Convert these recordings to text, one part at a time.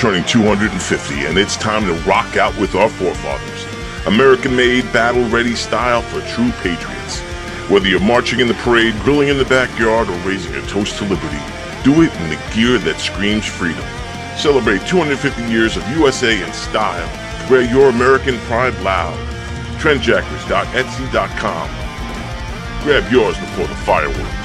turning 250, and it's time to rock out with our forefathers. American-made, battle-ready style for true patriots. Whether you're marching in the parade, grilling in the backyard, or raising a toast to liberty, do it in the gear that screams freedom. Celebrate 250 years of USA in style. Wear your American pride loud. Trendjackers.etsy.com. Grab yours before the fireworks.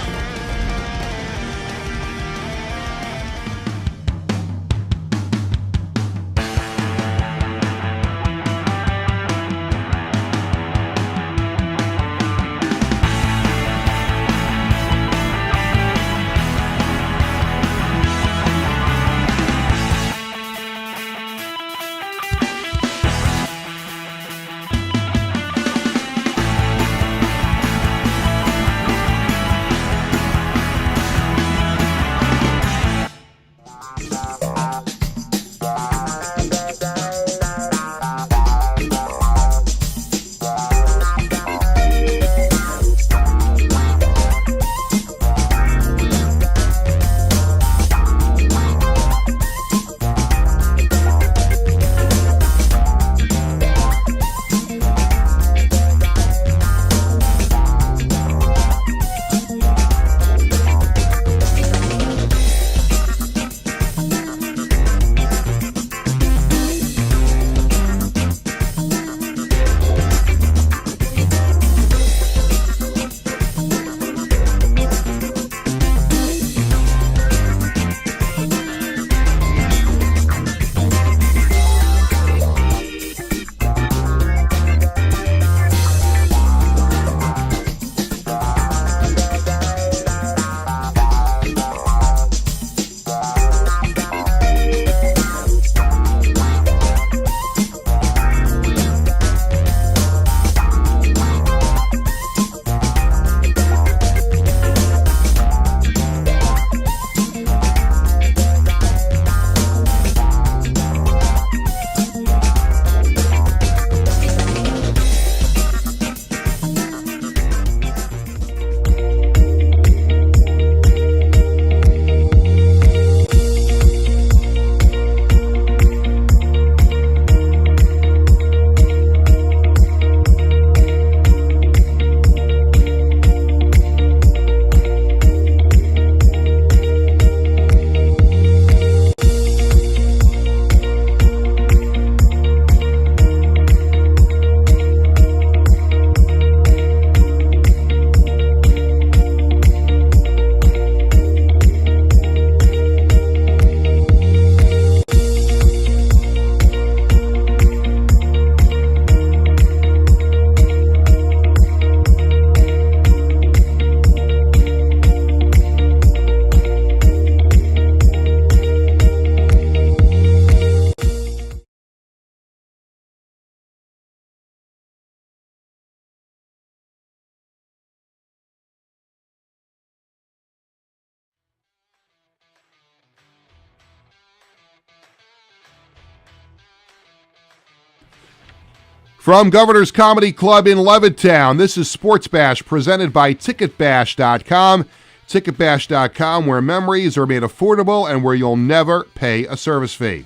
From Governor's Comedy Club in Levittown, this is Sportsbash, presented by TicketBash.com. TicketBash.com, where memories are made affordable and where you'll never pay a service fee.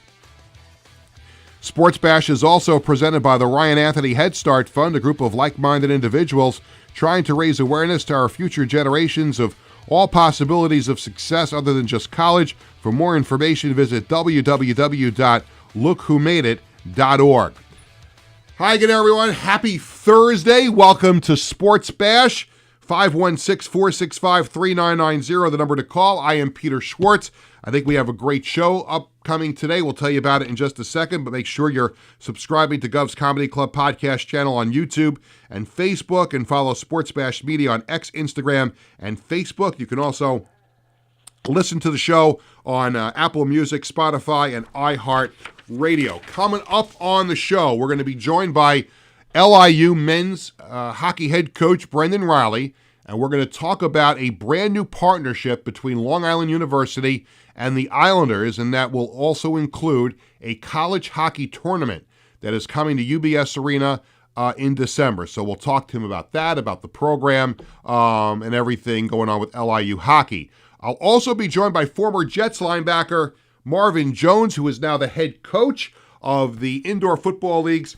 Sportsbash is also presented by the Ryan Anthony Head Start Fund, a group of like-minded individuals trying to raise awareness to our future generations of all possibilities of success other than just college. For more information, visit www.lookwhomadeit.org. Hi again, everyone. Happy Thursday. Welcome to Sports Bash. 516-465-3990, the number to call. I am Peter Schwartz. I think we have a great show upcoming today. We'll tell you about it in just a second, but make sure you're subscribing to Govs Comedy Club podcast channel on YouTube and Facebook, and follow Sports Bash Media on X, Instagram, and Facebook. You can also listen to the show on Apple Music, Spotify, and iHeartRadio. Coming up on the show, we're going to be joined by LIU men's hockey head coach Brendan Riley, and we're going to talk about a brand new partnership between Long Island University and the Islanders, and that will also include a college hockey tournament that is coming to UBS Arena in December. So we'll talk to him about that, about the program, and everything going on with LIU hockey. I'll also be joined by former Jets linebacker Marvin Jones, who is now the head coach of the Indoor Football League's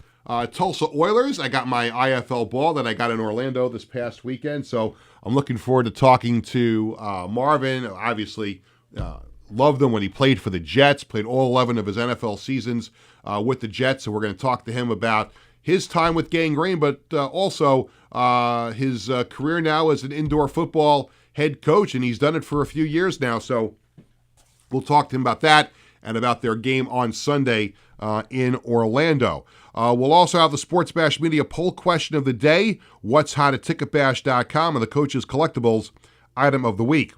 Tulsa Oilers. I got my IFL ball that I got in Orlando this past weekend, so I'm looking forward to talking to Marvin. Obviously, loved him when he played for the Jets, played all 11 of his NFL seasons with the Jets, so we're going to talk to him about his time with Gang Green, but also his career now as an indoor football head coach, and he's done it for a few years now, so we'll talk to him about that and about their game on Sunday in Orlando. We'll also have the Sports Bash Media poll question of the day, what's hot at ticketbash.com, and the Coach's Collectibles item of the week.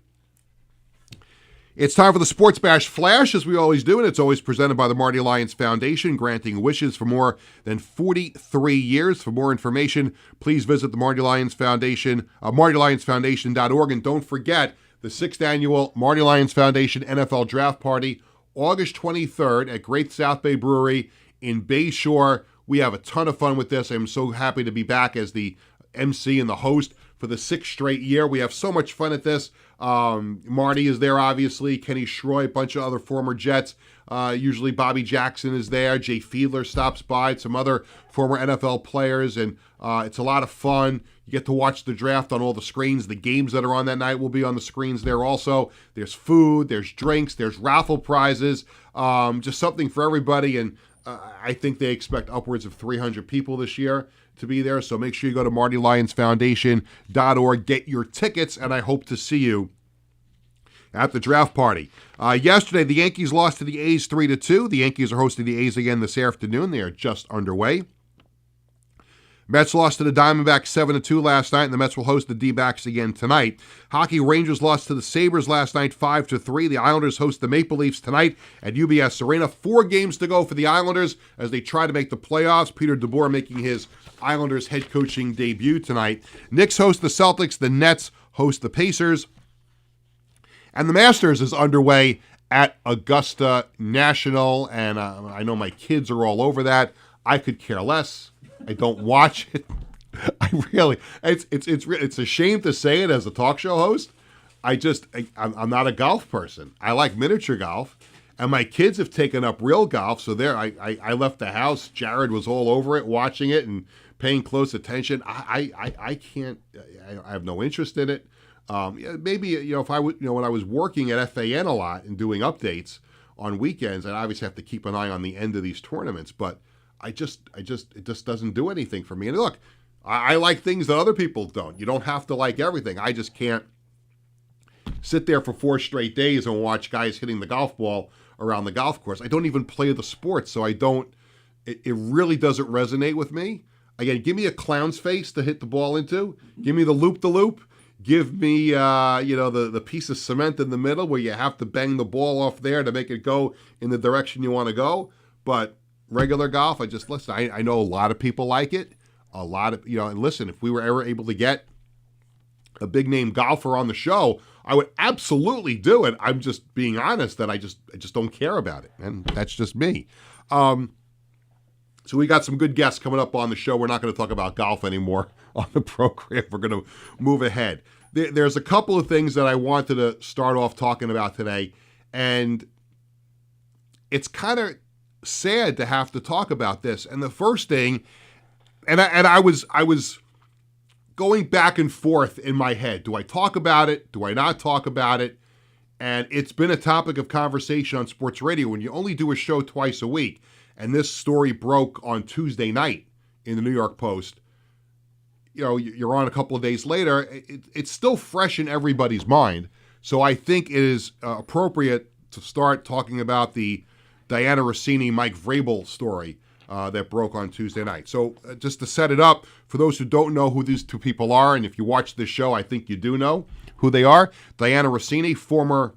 It's time for the Sports Bash Flash, as we always do, and it's always presented by the Marty Lyons Foundation, granting wishes for more than 43 years. For more information, please visit the Marty Lyons Foundation, martylyonsfoundation.org, and don't forget the 6th annual Marty Lyons Foundation NFL Draft Party, August 23rd at Great South Bay Brewery in Bayshore. We have a ton of fun with this. I'm so happy to be back as the MC and the host for the 6th straight year. We have so much fun at this. Marty is there, obviously. Kenny Schroy, a bunch of other former Jets. Usually Bobby Jackson is there. Jay Fiedler stops by, some other former NFL players, and it's a lot of fun. You get to watch the draft on all the screens. The games that are on that night will be on the screens there also. There's food, there's drinks, there's raffle prizes, just something for everybody, and I think they expect upwards of 300 people this year to be there, so make sure you go to martylyonsfoundation.org, get your tickets, and I hope to see you at the draft party. Yesterday, the Yankees lost to the A's 3-2. The Yankees are hosting the A's again this afternoon. They are just underway. Mets lost to the Diamondbacks 7-2 last night, and the Mets will host the D-backs again tonight. Hockey, Rangers lost to the Sabres last night 5-3. The Islanders host the Maple Leafs tonight at UBS Arena. 4 games to go for the Islanders as they try to make the playoffs. Peter DeBoer making his Islanders head coaching debut tonight. Knicks host the Celtics. The Nets host the Pacers. And the Masters is underway at Augusta National, and I know my kids are all over that. I could care less. I don't watch it. It's a shame to say it as a talk show host. I'm not a golf person. I like miniature golf, and my kids have taken up real golf. So I left the house. Jared was all over it, watching it and paying close attention. I can't. I have no interest in it. Maybe if I would, when I was working at FAN a lot and doing updates on weekends, I'd obviously have to keep an eye on the end of these tournaments, but. It just doesn't do anything for me. And look, I like things that other people don't. You don't have to like everything. I just can't sit there for 4 straight days and watch guys hitting the golf ball around the golf course. I don't even play the sport, so it really doesn't resonate with me. Again, give me a clown's face to hit the ball into. Give me the loop-the-loop. Give me, the piece of cement in the middle where you have to bang the ball off there to make it go in the direction you want to go. But regular golf, I know a lot of people like it. And listen, if we were ever able to get a big name golfer on the show, I would absolutely do it. I'm just being honest that I just don't care about it. And that's just me. So we got some good guests coming up on the show. We're not going to talk about golf anymore on the program. We're going to move ahead. There's a couple of things that I wanted to start off talking about today. And it's kind of sad to have to talk about this. And the first thing, and I was going back and forth in my head. Do I talk about it? Do I not talk about it? And it's been a topic of conversation on sports radio when you only do a show twice a week. And this story broke on Tuesday night in the New York Post. You're on a couple of days later. It's still fresh in everybody's mind. So I think it is appropriate to start talking about the Diana Rossini, Mike Vrabel story that broke on Tuesday night. So just to set it up, for those who don't know who these two people are, and if you watch this show, I think you do know who they are. Diana Rossini, former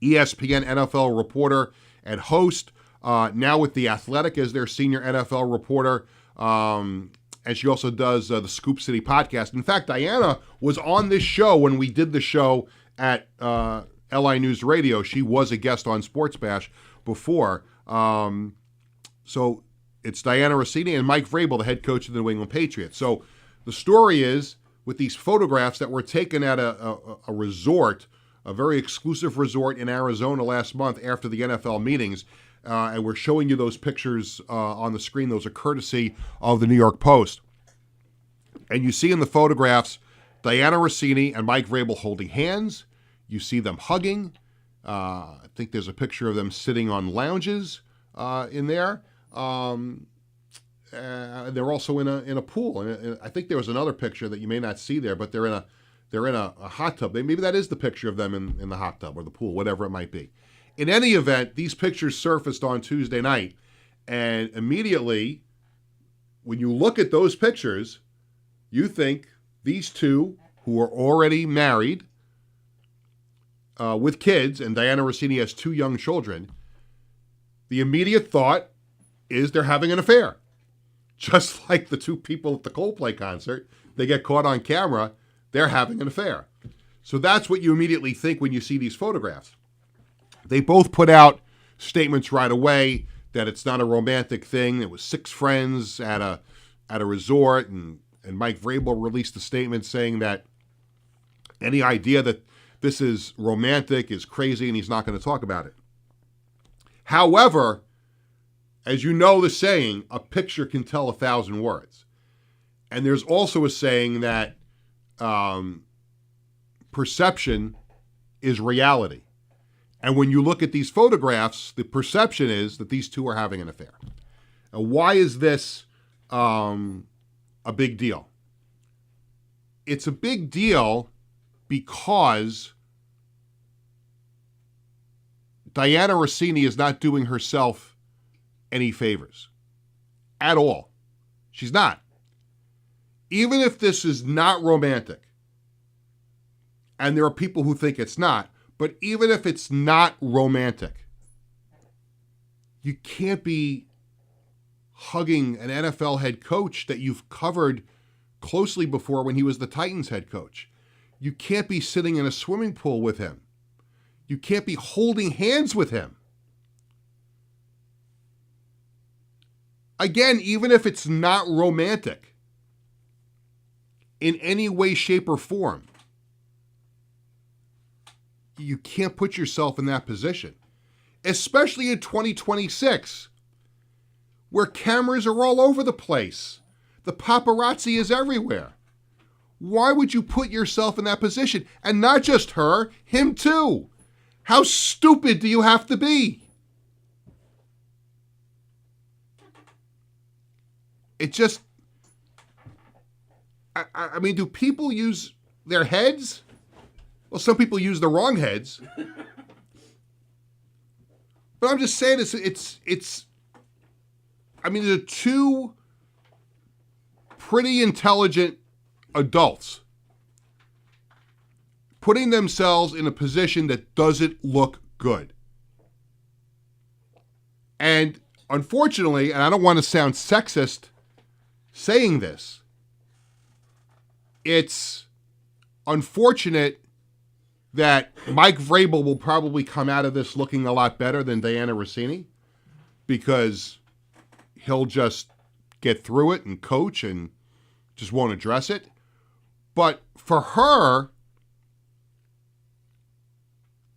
ESPN NFL reporter and host, now with The Athletic as their senior NFL reporter, and she also does the Scoop City podcast. In fact, Diana was on this show when we did the show at LI News Radio. She was a guest on Sports Bash before. So it's Diana Rossini and Mike Vrabel, the head coach of the New England Patriots. So the story is, with these photographs that were taken at a resort a very exclusive resort in Arizona last month after the NFL meetings. And we're showing you those pictures on the screen. Those are courtesy of the New York Post. And you see in the photographs Diana Rossini and Mike Vrabel holding hands. You see them hugging. I think there's a picture of them sitting on lounges in there. They're also in a pool. And I think there was another picture that you may not see there, but they're in a hot tub. Maybe that is the picture of them in the hot tub or the pool, whatever it might be. In any event, these pictures surfaced on Tuesday night, and immediately, when you look at those pictures, you think these two, who are already married with kids, and Diana Rossini has 2 young children, the immediate thought is they're having an affair. Just like the 2 people at the Coldplay concert, they get caught on camera, they're having an affair. So that's what you immediately think when you see these photographs. They both put out statements right away that it's not a romantic thing. It was 6 friends at a resort, and Mike Vrabel released a statement saying that any idea that this is romantic is crazy and he's not going to talk about it. However, as you know the saying, a picture can tell 1,000 words. And there's also a saying that perception is reality. And when you look at these photographs, the perception is that these 2 are having an affair. Now, why is this a big deal? It's a big deal because Diana Rossini is not doing herself any favors at all. She's not. Even if this is not romantic, and there are people who think it's not, but even if it's not romantic, you can't be hugging an NFL head coach that you've covered closely before when he was the Titans head coach. You can't be sitting in a swimming pool with him. You can't be holding hands with him. Again, even if it's not romantic in any way, shape, or form, you can't put yourself in that position, especially in 2026, where cameras are all over the place. The paparazzi is everywhere. Why would you put yourself in that position? And not just her, him too. How stupid do you have to be? It just, I mean, do people use their heads? Well, some people use the wrong heads. But I'm just saying it's I mean, they're 2 pretty intelligent adults putting themselves in a position that doesn't look good. And unfortunately, and I don't want to sound sexist saying this, it's unfortunate that Mike Vrabel will probably come out of this looking a lot better than Diana Rossini, because he'll just get through it and coach and just won't address it. But for her,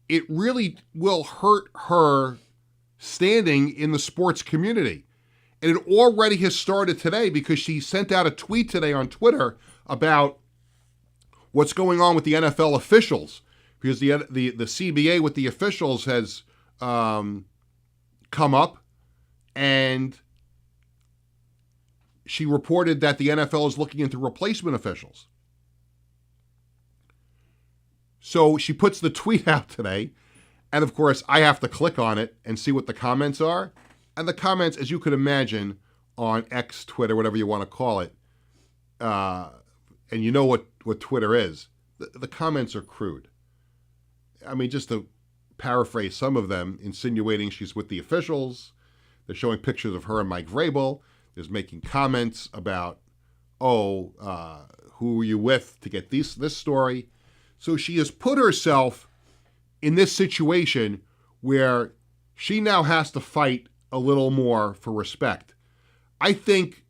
it really will hurt her standing in the sports community. And it already has started today, because she sent out a tweet today on Twitter about what's going on with the NFL officials, because the CBA with the officials has come up, and she reported that the NFL is looking into replacement officials. So she puts the tweet out today, and of course I have to click on it and see what the comments are. And the comments, as you could imagine, on X, Twitter, whatever you want to call it, and you know what Twitter is, the comments are crude. I mean, just to paraphrase some of them, insinuating she's with the officials. They're showing pictures of her and Mike Vrabel. There's making comments about, who are you with to get this story? So she has put herself in this situation where she now has to fight a little more for respect. I think,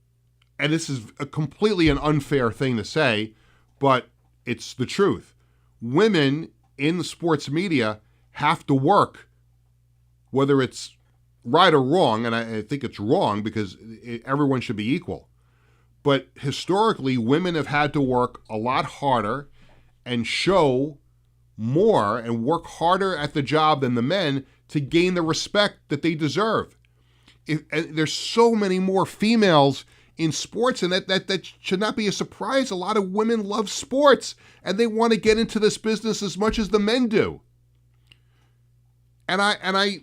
and this is completely an unfair thing to say, but it's the truth. Women in the sports media have to work, whether it's right or wrong, and I think it's wrong because everyone should be equal. But historically, women have had to work a lot harder and show more and work harder at the job than the men to gain the respect that they deserve. There's so many more females in sports, and that should not be a surprise. A lot of women love sports, and they want to get into this business as much as the men do. And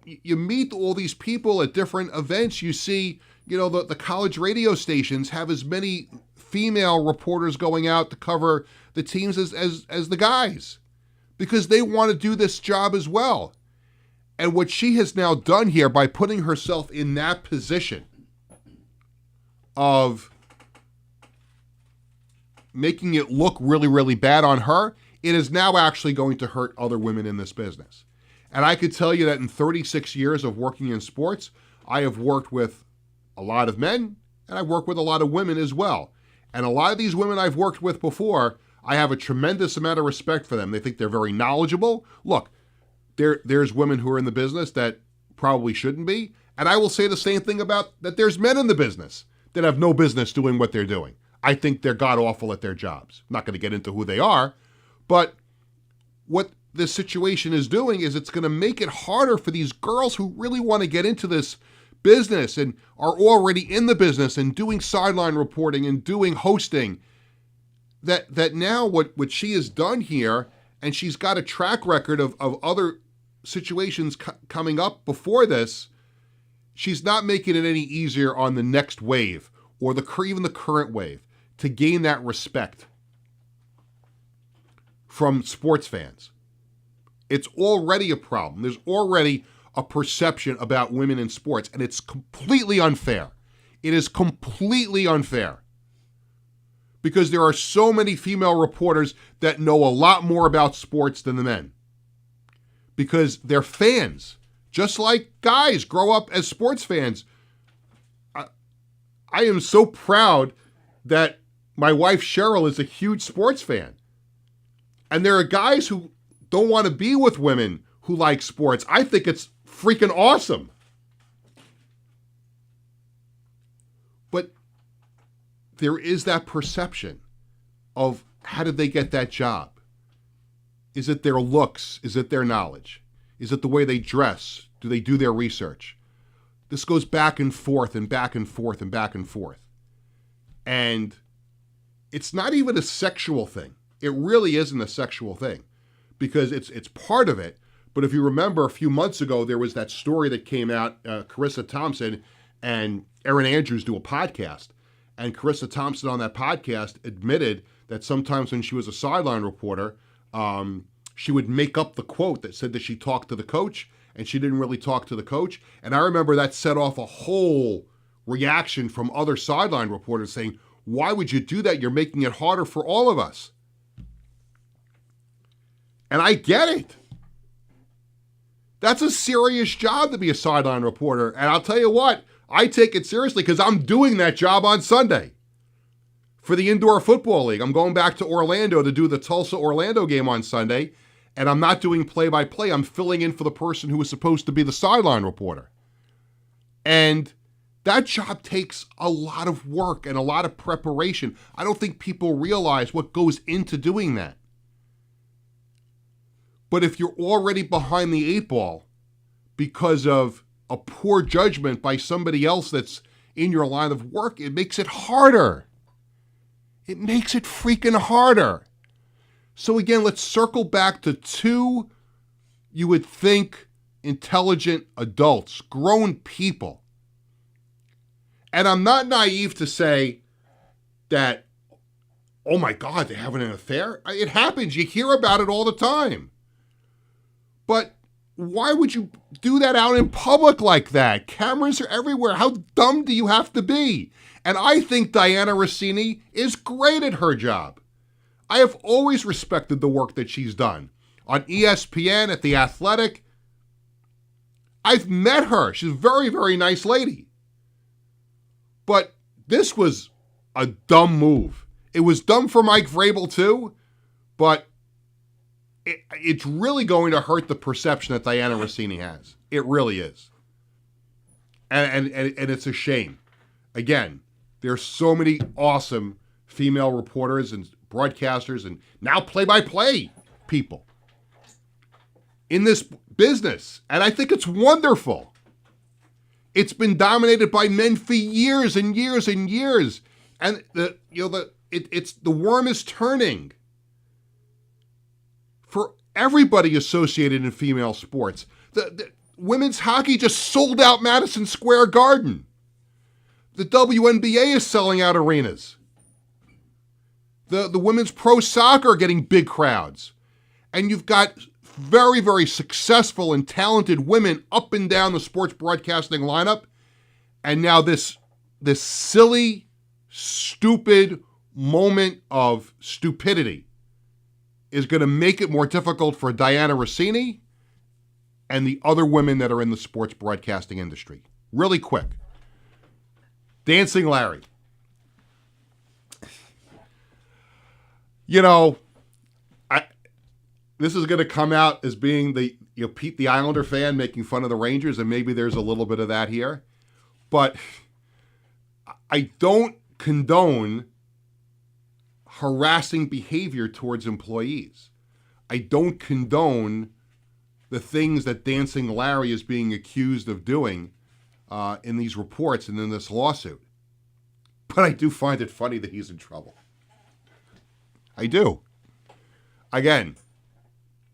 you meet all these people at different events. You see, the college radio stations have as many female reporters going out to cover the teams as the guys, because they want to do this job as well. And what she has now done here by putting herself in that position of making it look really, really bad on her, it is now actually going to hurt other women in this business. And I could tell you that in 36 years of working in sports, I have worked with a lot of men, and I've worked with a lot of women as well. And a lot of these women I've worked with before, I have a tremendous amount of respect for them. They think they're very knowledgeable. Look, there's women who are in the business that probably shouldn't be. And I will say the same thing about that there's men in the business that have no business doing what they're doing. I think they're god-awful at their jobs. I'm not going to get into who they are, but what this situation is doing is it's going to make it harder for these girls who really want to get into this business and are already in the business and doing sideline reporting and doing hosting, that now what she has done here, and she's got a track record of other situations coming up before this, she's not making it any easier on the next wave or even the current wave to gain that respect from sports fans. It's already a problem. There's already a perception about women in sports, and it's completely unfair. It is completely unfair because there are so many female reporters that know a lot more about sports than the men because they're fans. Just like guys grow up as sports fans. I am so proud that my wife Cheryl is a huge sports fan. And there are guys who don't want to be with women who like sports. I think it's freaking awesome. But there is that perception of how did they get that job? Is it their looks? Is it their knowledge? Is it the way they dress? Do they do their research? This goes back and forth and back and forth and back and forth. And it's not even a sexual thing. It really isn't a sexual thing because it's part of it. But if you remember a few months ago, there was that story that came out, Carissa Thompson and Erin Andrews do a podcast. And Carissa Thompson on that podcast admitted that sometimes when she was a sideline reporter, she would make up the quote that said that she talked to the coach, and she didn't really talk to the coach. And I remember that set off a whole reaction from other sideline reporters saying, why would you do that? You're making it harder for all of us. And I get it. That's a serious job to be a sideline reporter. And I'll tell you what, I take it seriously because I'm doing that job on Sunday for the Indoor Football League. I'm going back to Orlando to do the Tulsa-Orlando game on Sunday. And I'm not doing play-by-play. I'm filling in for the person who was supposed to be the sideline reporter. And that job takes a lot of work and a lot of preparation. I don't think people realize what goes into doing that. But if you're already behind the eight ball because of a poor judgment by somebody else that's in your line of work, it makes it harder. It makes it freaking harder. So again, let's circle back to two, you would think, intelligent adults, grown people. And I'm not naive to say that, oh my God, they're having an affair. It happens. You hear about it all the time. But why would you do that out in public like that? Cameras are everywhere. How dumb do you have to be? And I think Diana Rossini is great at her job. I have always respected the work that she's done. On ESPN, at The Athletic, I've met her. She's a very, very nice lady. But this was a dumb move. It was dumb for Mike Vrabel too, but it's really going to hurt the perception that Diana Rossini has. It really is. And it's a shame. Again, there's so many awesome female reporters and broadcasters and now play-by-play people in this business. And I think it's wonderful. It's been dominated by men for years and years and years. And the worm is turning for everybody associated in female sports. The women's hockey just sold out Madison Square Garden. The WNBA is selling out arenas. The women's pro soccer are getting big crowds. And you've got very, very successful and talented women up and down the sports broadcasting lineup. And now this silly, stupid moment of stupidity is going to make it more difficult for Diana Rossini and the other women that are in the sports broadcasting industry. Really quick. Dancing Larry. You know, this is going to come out as being Pete the Islander fan making fun of the Rangers, and maybe there's a little bit of that here. But I don't condone harassing behavior towards employees. I don't condone the things that Dancing Larry is being accused of doing in these reports and in this lawsuit. But I do find it funny that he's in trouble. I do. Again,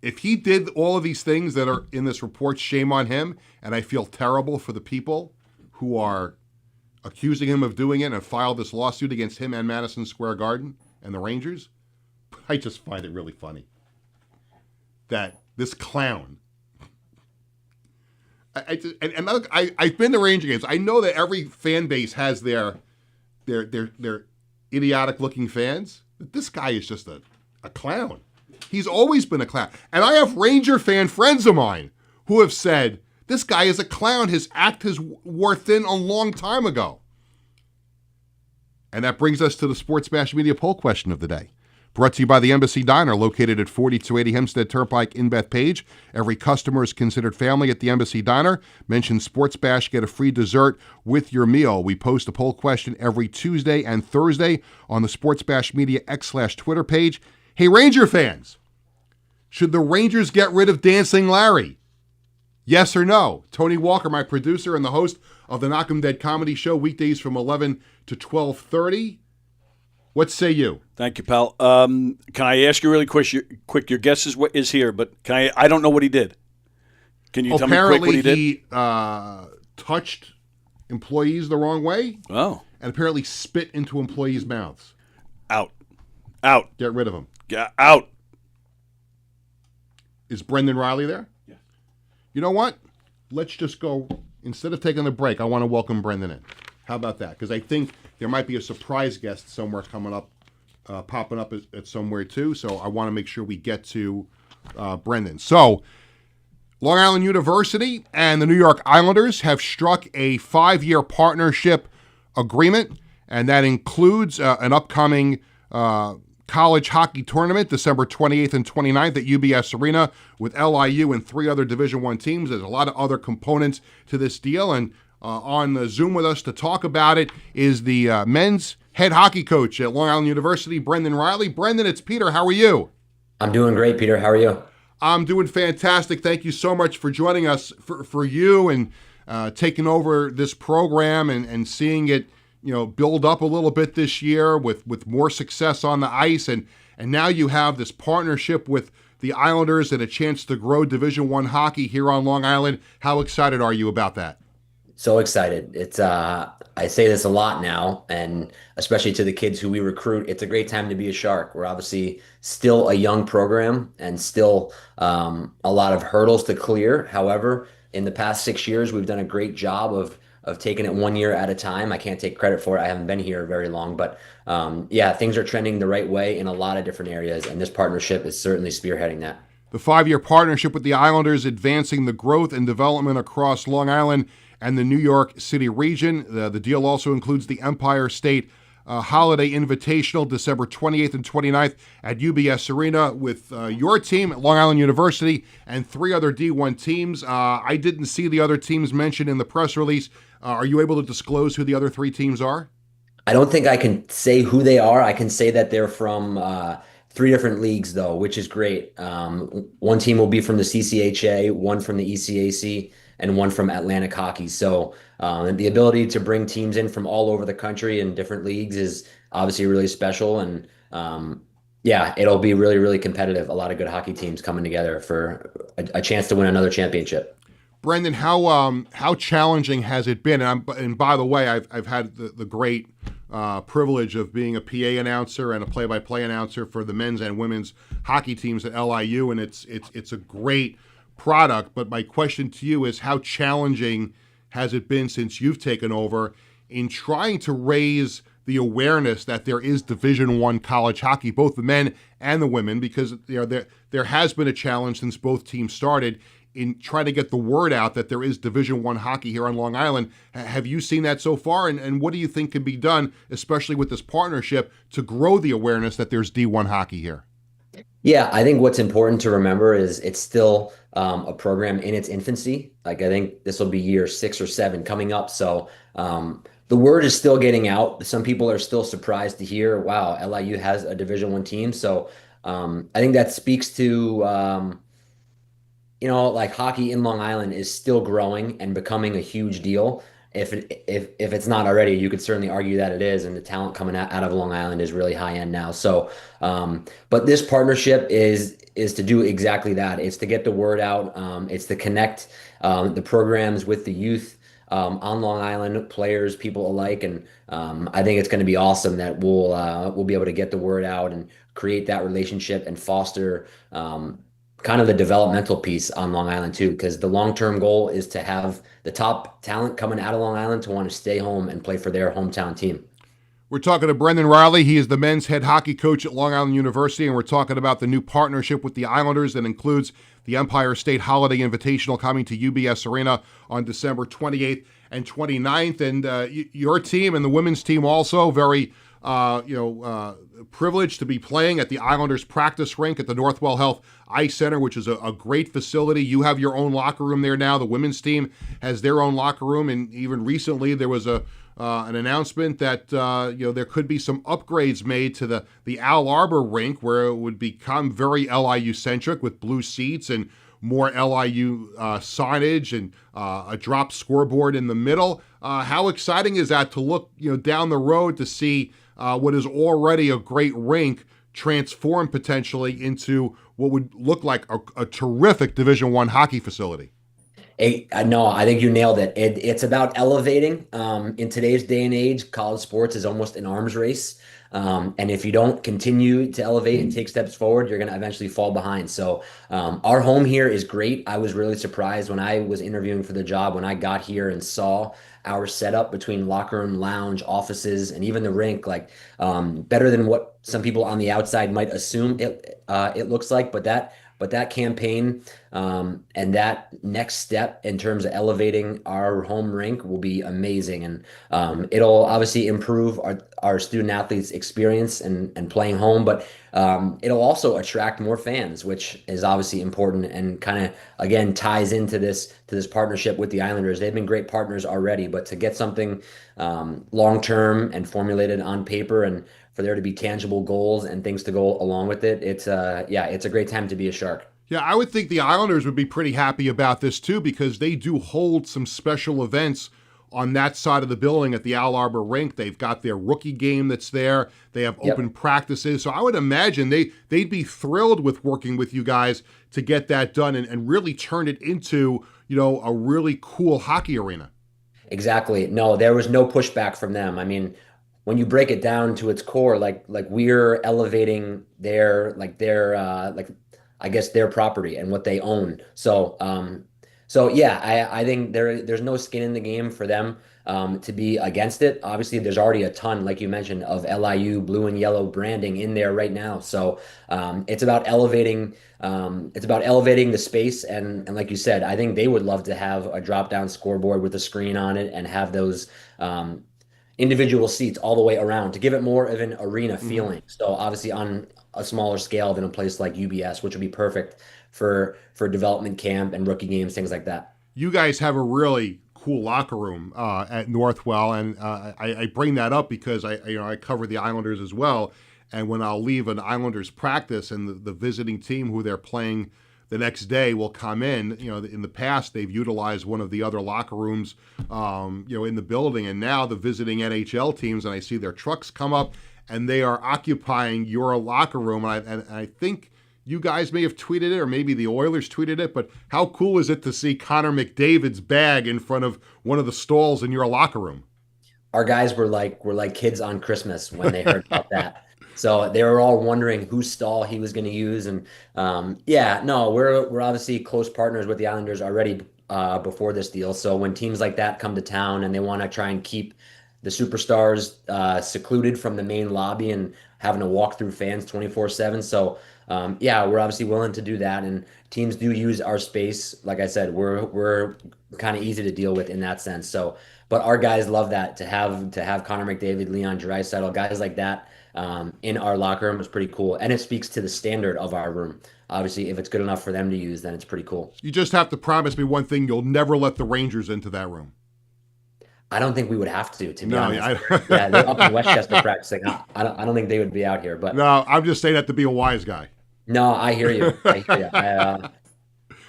if he did all of these things that are in this report, shame on him, and I feel terrible for the people who are accusing him of doing it and filed this lawsuit against him and Madison Square Garden and the Rangers. I just find it really funny that this clown. I've been to Ranger games. I know that every fan base has their idiotic looking fans. But this guy is just a clown. He's always been a clown. And I have Ranger fan friends of mine who have said, this guy is a clown. His act has wore thin a long time ago. And that brings us to the Sportsbash Media poll question of the day. Brought to you by the Embassy Diner, located at 4280 Hempstead Turnpike in Bethpage. Every customer is considered family at the Embassy Diner. Mention Sportsbash, get a free dessert with your meal. We post a poll question every Tuesday and Thursday on the Sportsbash Media X/Twitter page. Hey, Ranger fans, should the Rangers get rid of Dancing Larry? Yes or no? Tony Walker, my producer and the host of the Knock 'em Dead comedy show, weekdays from 11 to 12:30. What say you? Thank you, pal. Can I ask you really quick? Your guess is here, but I don't know what he did. Can you tell me quick what he did? Apparently, he touched employees the wrong way. Oh. And apparently spit into employees' mouths. Out. Get rid of him. Get out. Is Brendan Riley there? Yes. You know what? Let's just go. Instead of taking the break, I want to welcome Brendan in. How about that? Because I think there might be a surprise guest somewhere coming up, popping up at somewhere too. So I want to make sure we get to Brendan. So Long Island University and the New York Islanders have struck a 5-year partnership agreement, and that includes an upcoming college hockey tournament, December 28th and 29th at UBS Arena with LIU and 3 other Division I teams. There's a lot of other components to this deal, and on the Zoom with us to talk about it is the men's head hockey coach at Long Island University, Brendan Riley. Brendan, it's Peter. How are you? I'm doing great, Peter. How are you? I'm doing fantastic. Thank you so much for joining us, for you and taking over this program and seeing it, build up a little bit this year with more success on the ice. And now you have this partnership with the Islanders and a chance to grow Division I hockey here on Long Island. How excited are you about that? So excited. It's I say this a lot now, and especially to the kids who we recruit, it's a great time to be a Shark. We're obviously still a young program and still a lot of hurdles to clear. However, in the past 6 years, we've done a great job of taking it 1 year at a time. I can't take credit for it. I haven't been here very long, but things are trending the right way in a lot of different areas, and this partnership is certainly spearheading that. The 5-year partnership with the Islanders advancing the growth and development across Long Island and the New York City region. The deal also includes the Empire State Holiday Invitational, December 28th and 29th at UBS Arena with your team at Long Island University and 3 other D1 teams. I didn't see the other teams mentioned in the press release. Are you able to disclose who the other 3 teams are? I don't think I can say who they are. I can say that they're from 3 different leagues, though, which is great. One team will be from the CCHA, one from the ECAC, and one from Atlantic Hockey. So the ability to bring teams in from all over the country in different leagues is obviously really special. And yeah, it'll be really, really competitive. A lot of good hockey teams coming together for a chance to win another championship. Brendan, how challenging has it been? And by the way, I've had the great privilege of being a PA announcer and a play-by-play announcer for the men's and women's hockey teams at LIU, and it's a great product. But my question to you is, how challenging has it been since you've taken over in trying to raise the awareness that there is Division I college hockey, both the men and the women, because there has been a challenge since both teams started in trying to get the word out that there is Division I hockey here on Long Island. Have you seen that so far? And what do you think can be done, especially with this partnership, to grow the awareness that there's D1 hockey here? Yeah, I think what's important to remember is it's still a program in its infancy. Like, I think this will be year 6 or 7 coming up. So the word is still getting out. Some people are still surprised to hear, wow, LIU has a Division I team. So I think that speaks to like hockey in Long Island is still growing and becoming a huge deal. If it's not already, you could certainly argue that it is, and the talent coming out of Long Island is really high end now. So, but this partnership is to do exactly that. It's to get the word out. It's to connect the programs with the youth on Long Island, players, people alike, and I think it's going to be awesome that we'll be able to get the word out and create that relationship and foster kind of the developmental piece on Long Island too, because the long-term goal is to have the top talent coming out of Long Island to want to stay home and play for their hometown team. We're talking to Brendan Riley. He is the men's head hockey coach at Long Island University, and we're talking about the new partnership with the Islanders that includes the Empire State Holiday Invitational coming to UBS Arena on December 28th and 29th. And your team and the women's team also very privileged to be playing at the Islanders practice rink at the Northwell Health Ice Center, which is a great facility. You have your own locker room there now. The women's team has their own locker room, and even recently there was an announcement that there could be some upgrades made to the Al Arbor rink, where it would become very LIU centric with blue seats and more LIU signage and a drop scoreboard in the middle. How exciting is that to look down the road to see what is already a great rink transform potentially into what would look like a terrific Division I hockey facility? No, I think you nailed it. It's about elevating. In today's day and age, college sports is almost an arms race. And if you don't continue to elevate and take steps forward, you're going to eventually fall behind. So our home here is great. I was really surprised when I was interviewing for the job, when I got here and saw our setup between locker room, lounge, offices, and even the rink, like better than what some people on the outside might assume it looks like. But that campaign and that next step in terms of elevating our home rink will be amazing. And it'll obviously improve our student athletes' experience and playing home, but it'll also attract more fans, which is obviously important and kind of, again, ties into this partnership with the Islanders. They've been great partners already, but to get something long-term and formulated on paper and for there to be tangible goals and things to go along with it, it's a great time to be a Shark. Yeah, I would think the Islanders would be pretty happy about this too, because they do hold some special events on that side of the building at the Al Arbor rink. They've got their rookie game that's there. They have open practices. So I would imagine they'd be thrilled with working with you guys to get that done and really turn it into, a really cool hockey arena. Exactly. No, there was no pushback from them. I mean, when you break it down to its core, like we're elevating their property and what they own. So I think there's no skin in the game for them to be against it. Obviously, there's already a ton, like you mentioned, of LIU blue and yellow branding in there right now. So it's about elevating. It's about elevating the space, and like you said, I think they would love to have a drop down scoreboard with a screen on it and have those. individual seats all the way around to give it more of an arena feeling. So obviously on a smaller scale than a place like UBS, which would be perfect for development camp and rookie games, things like that. You guys have a really cool locker room at Northwell, and I bring that up because I cover the Islanders as well, and when I'll leave an Islanders practice and the visiting team who they're playing the next day will come in. In the past they've utilized one of the other locker rooms, in the building, and now the visiting NHL teams, and I see their trucks come up, and they are occupying your locker room. And I think you guys may have tweeted it, or maybe the Oilers tweeted it, but how cool is it to see Connor McDavid's bag in front of one of the stalls in your locker room? Our guys were like kids on Christmas when they heard about that. So they were all wondering whose stall he was going to use, and yeah, no, we're obviously close partners with the Islanders already before this deal. So when teams like that come to town and they want to try and keep the superstars secluded from the main lobby and having to walk through fans 24/7, so yeah, we're obviously willing to do that, and teams do use our space. Like I said, we're kind of easy to deal with in that sense. So, but our guys love that to have Connor McDavid, Leon Draisaitl, guys like that in our locker room was pretty cool, and it speaks to the standard of our room. Obviously, if it's good enough for them to use, then it's pretty cool. You just have to promise me one thing: you'll never let the Rangers into that room. I don't think we would have to be honest. Yeah, they're up in Westchester practicing. I don't think they would be out here. But no, I'm just saying that to be a wise guy. No, I hear you.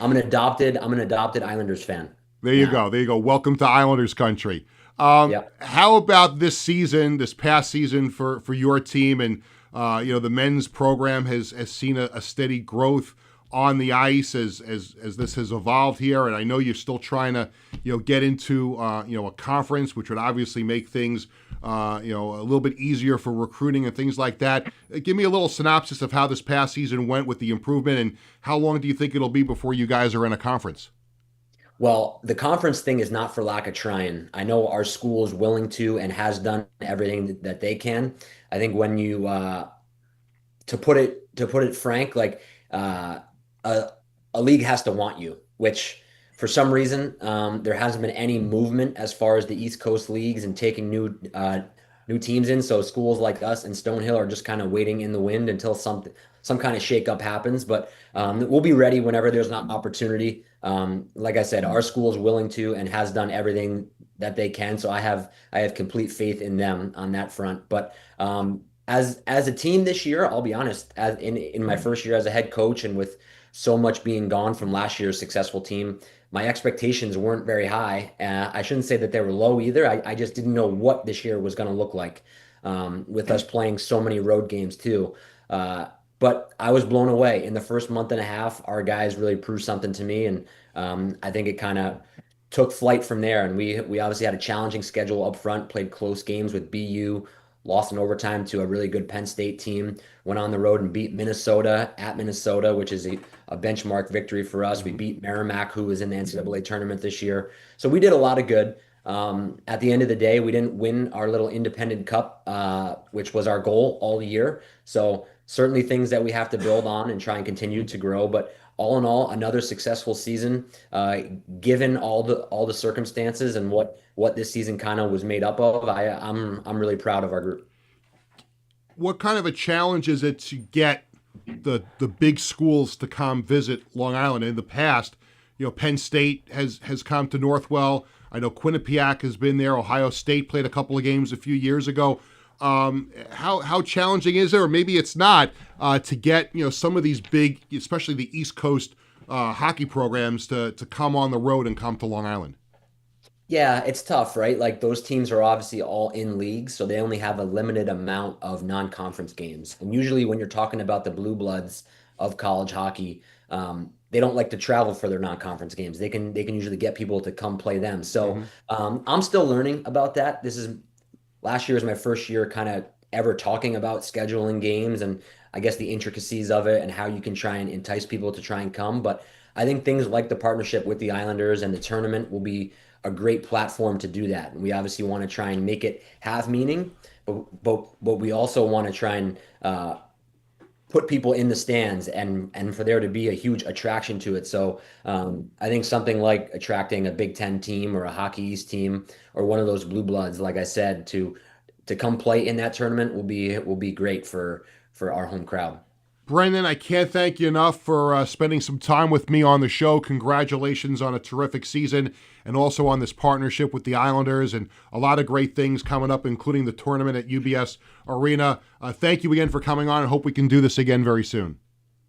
I'm an adopted Islanders fan. There you go. There you go. Welcome to Islanders country. How about this past season for your team? And the men's program has seen a steady growth on the ice as this has evolved here. And I know you're still trying to get into a conference, which would obviously make things a little bit easier for recruiting and things like that. Give me a little synopsis of how this past season went with the improvement, and how long do you think it'll be before you guys are in a conference? Well, the conference thing is not for lack of trying. I know our school is willing to and has done everything that they can. I think when you, to put it frank, like a league has to want you, which for some reason there hasn't been any movement as far as the East Coast leagues and taking new teams in. So schools like us and Stonehill are just kind of waiting in the wind until some kind of shakeup happens. But we'll be ready whenever there's an opportunity. Like I said, our school is willing to and has done everything that they can. So I have complete faith in them on that front. But as a team this year, I'll be honest, as in my first year as a head coach, and with so much being gone from last year's successful team, my expectations weren't very high. I shouldn't say that they were low either. I just didn't know what this year was going to look like with us playing so many road games too. But I was blown away. In the first month and a half, our guys really proved something to me, and I think it kind of took flight from there. And we obviously had a challenging schedule up front, played close games with BU, lost in overtime to a really good Penn State team, went on the road and beat Minnesota at Minnesota, which is a benchmark victory for us. We beat Merrimack, who was in the NCAA tournament this year. So we did a lot of good. At the end of the day, we didn't win our little independent cup, which was our goal all year. So certainly things that we have to build on and try and continue to grow. But all in all, another successful season, given all the circumstances and what this season kind of was made up of. I'm really proud of our group. What kind of a challenge is it to get the big schools to come visit Long Island? In the past, Penn State has come to Northwell. I know Quinnipiac has been there. Ohio State played a couple of games a few years ago. How challenging is it, or maybe it's not, to get some of these big, especially the East Coast hockey programs to come on the road and come to Long Island? Yeah, it's tough, right? Like those teams are obviously all in leagues, so they only have a limited amount of non-conference games. And usually when you're talking about the blue bloods of college hockey, they don't like to travel for their non-conference games. They can usually get people to come play them. So I'm still learning about that. Last year was my first year kind of ever talking about scheduling games and I guess the intricacies of it and how you can try and entice people to try and come. But I think things like the partnership with the Islanders and the tournament will be a great platform to do that. And we obviously want to try and make it have meaning, but we also want to try and put put people in the stands and for there to be a huge attraction to it. So I think something like attracting a Big Ten team or a Hockey East team or one of those blue bloods, like I said, to come play in that tournament will be great for our home crowd. Brendan, I can't thank you enough for spending some time with me on the show. Congratulations on a terrific season and also on this partnership with the Islanders and a lot of great things coming up, including the tournament at UBS Arena. Thank you again for coming on and hope we can do this again very soon.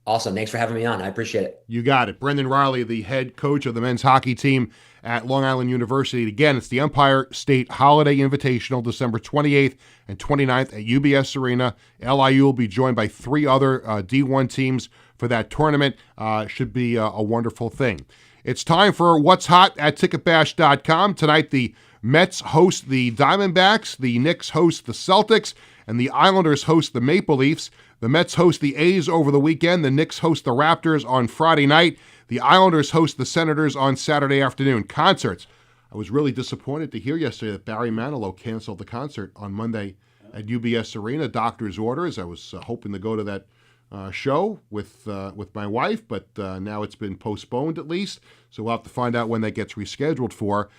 Awesome. Thanks for having me on. I appreciate it. You got it. Brendan Riley, the head coach of the men's hockey team at Long Island University. Again, it's the Empire State Holiday Invitational, December 28th and 29th at UBS Arena. LIU will be joined by 3 other D1 teams for that tournament. Should be a wonderful thing. It's time for What's Hot at Ticketbash.com. Tonight, the Mets host the Diamondbacks, the Knicks host the Celtics, and the Islanders host the Maple Leafs. The Mets host the A's over the weekend. The Knicks host the Raptors on Friday night. The Islanders host the Senators on Saturday afternoon. Concerts. I was really disappointed to hear yesterday that Barry Manilow canceled the concert on Monday at UBS Arena. Doctor's orders. I was hoping to go to that show with my wife, but now it's been postponed at least. So we'll have to find out when that gets rescheduled for.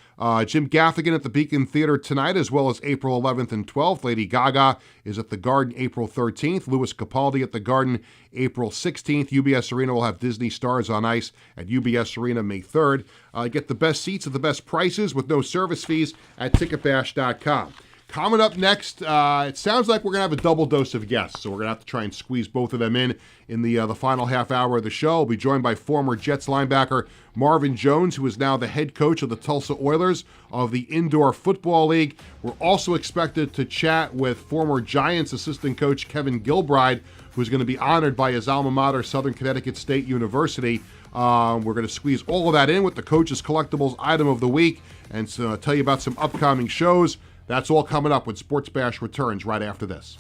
Jim Gaffigan at the Beacon Theater tonight, as well as April 11th and 12th. Lady Gaga is at the Garden April 13th. Louis Capaldi at the Garden April 16th. UBS Arena will have Disney Stars on Ice at UBS Arena May 3rd. Get the best seats at the best prices with no service fees at Ticketbash.com. Coming up next, it sounds like we're going to have a double dose of guests, so we're going to have to try and squeeze both of them in the final half hour of the show. We'll be joined by former Jets linebacker Marvin Jones, who is now the head coach of the Tulsa Oilers of the Indoor Football League. We're also expected to chat with former Giants assistant coach Kevin Gilbride, who's going to be honored by his alma mater, Southern Connecticut State University. We're going to squeeze all of that in with the Coach's Collectibles item of the week and tell you about some upcoming shows. That's all coming up when Sports Bash returns right after this.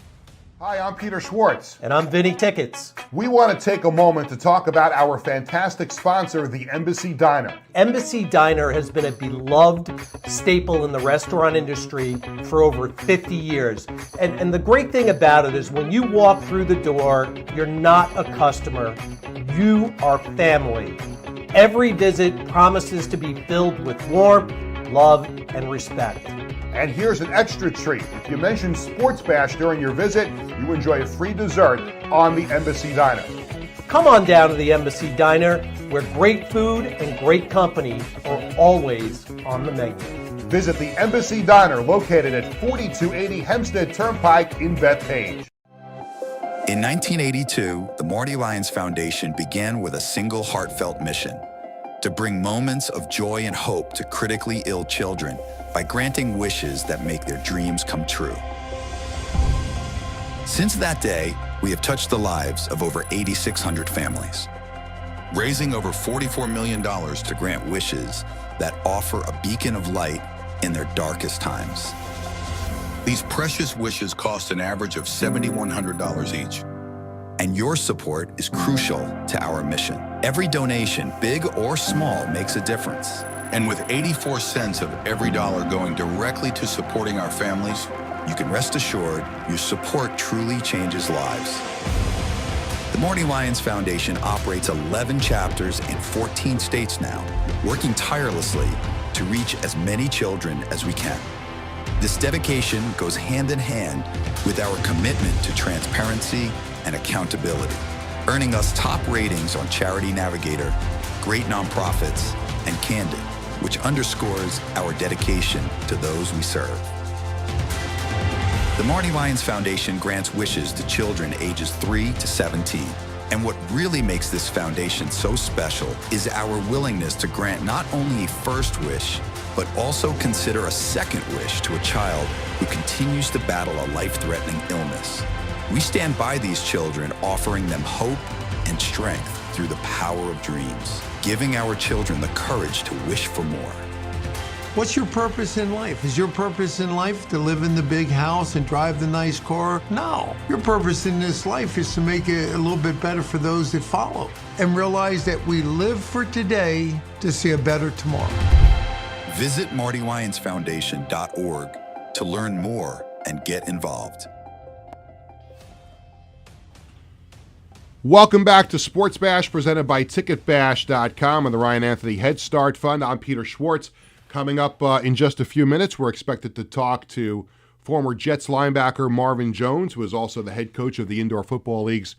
Hi, I'm Peter Schwartz. And I'm Vinny Tickets. We want to take a moment to talk about our fantastic sponsor, the Embassy Diner. Embassy Diner has been a beloved staple in the restaurant industry for over 50 years. And the great thing about it is when you walk through the door, you're not a customer. You are family. Every visit promises to be filled with warmth, love, and respect. And here's an extra treat. If you mention Sports Bash during your visit, you enjoy a free dessert on the Embassy Diner. Come on down to the Embassy Diner, where great food and great company are always on the menu. Visit the Embassy Diner, located at 4280 Hempstead Turnpike in Bethpage. In 1982, the Marty Lyons Foundation began with a single heartfelt mission: to bring moments of joy and hope to critically ill children by granting wishes that make their dreams come true. Since that day, we have touched the lives of over 8,600 families, raising over $44 million to grant wishes that offer a beacon of light in their darkest times. These precious wishes cost an average of $7,100 each. And your support is crucial to our mission. Every donation, big or small, makes a difference. And with 84 cents of every dollar going directly to supporting our families, you can rest assured your support truly changes lives. The Marty Lyons Foundation operates 11 chapters in 14 states now, working tirelessly to reach as many children as we can. This dedication goes hand in hand with our commitment to transparency and accountability, earning us top ratings on Charity Navigator, Great Nonprofits, and Candid, which underscores our dedication to those we serve. The Marty Lyons Foundation grants wishes to children ages 3 to 17. And what really makes this foundation so special is our willingness to grant not only a first wish, but also consider a second wish to a child who continues to battle a life-threatening illness. We stand by these children, offering them hope and strength through the power of dreams, giving our children the courage to wish for more. What's your purpose in life? Is your purpose in life to live in the big house and drive the nice car? No. Your purpose in this life is to make it a little bit better for those that follow and realize that we live for today to see a better tomorrow. Visit MartyLyonsFoundation.org to learn more and get involved. Welcome back to Sports Bash, presented by TicketBash.com and the Ryan Anthony Head Start Fund. I'm Peter Schwartz. Coming up in just a few minutes, we're expected to talk to former Jets linebacker Marvin Jones, who is also the head coach of the Indoor Football League's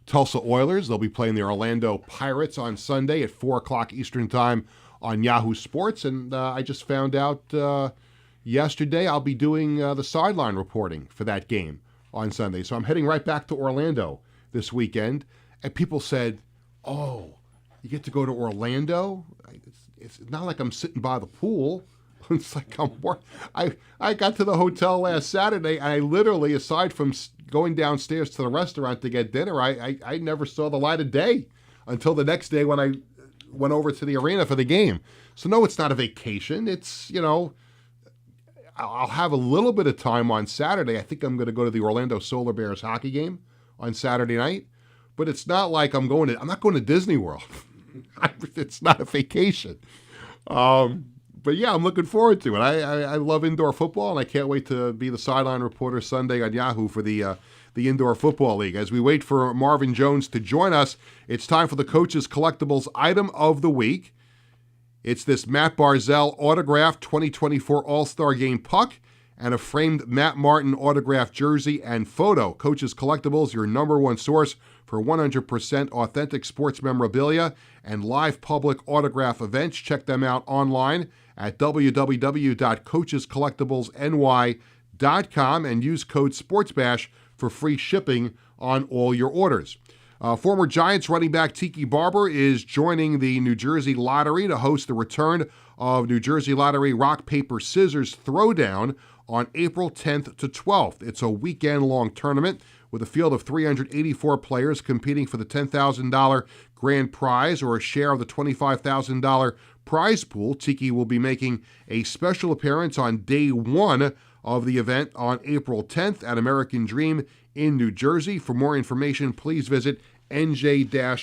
Tulsa Oilers. They'll be playing the Orlando Pirates on Sunday at 4 o'clock Eastern Time on Yahoo Sports. And I just found out yesterday I'll be doing the sideline reporting for that game on Sunday. So I'm heading right back to Orlando this weekend. And people said, oh, you get to go to Orlando? It's not like I'm sitting by the pool. It's like I got to the hotel last Saturday, and I literally, aside from going downstairs to the restaurant to get dinner, I never saw the light of day until the next day when I went over to the arena for the game. So no, it's not a vacation. It's, I'll have a little bit of time on Saturday. I think I'm going to go to the Orlando Solar Bears hockey game on Saturday night. But it's not like I'm not going to Disney World. It's not a vacation. But yeah, I'm looking forward to it. I love indoor football, and I can't wait to be the sideline reporter Sunday on Yahoo for the Indoor Football League. As we wait for Marvin Jones to join us, it's time for the Coach's Collectibles item of the week. It's this Matt Barzell autographed 2024 All-Star Game puck and a framed Matt Martin autographed jersey and photo. Coach's Collectibles, your number one source for 100% authentic sports memorabilia and live public autograph events. Check them out online at www.coachescollectiblesny.com and use code SPORTSBASH for free shipping on all your orders. Former Giants running back Tiki Barber is joining the New Jersey Lottery to host the return of New Jersey Lottery Rock, Paper, Scissors Throwdown on April 10th to 12th. It's a weekend-long tournament with a field of 384 players competing for the $10,000 grand prize or a share of the $25,000 prize pool. Tiki will be making a special appearance on day one of the event on April 10th at American Dream in New Jersey. For more information, please visit nj-rps.com.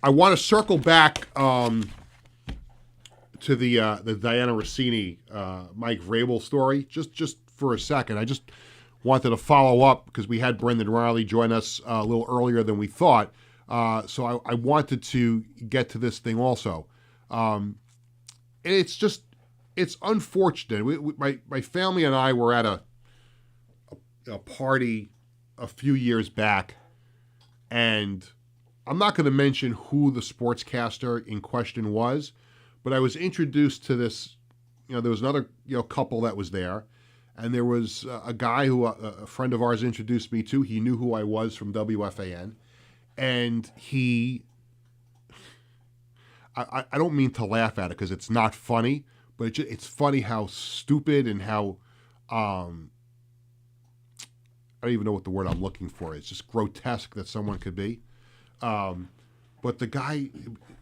I want to circle back to the Diana Rossini, Mike Vrabel story just for a second. I just wanted to follow up because we had Brendan Riley join us a little earlier than we thought. So I wanted to get to this thing also. It's unfortunate. My family and I were at a party a few years back, and I'm not going to mention who the sportscaster in question was, but I was introduced to this. There was another couple that was there, and there was a guy who a friend of ours introduced me to. He knew who I was from WFAN, and I don't mean to laugh at it because it's not funny, but it's funny how stupid and how I don't even know what the word I'm looking for is. Just grotesque that someone could be. But the guy,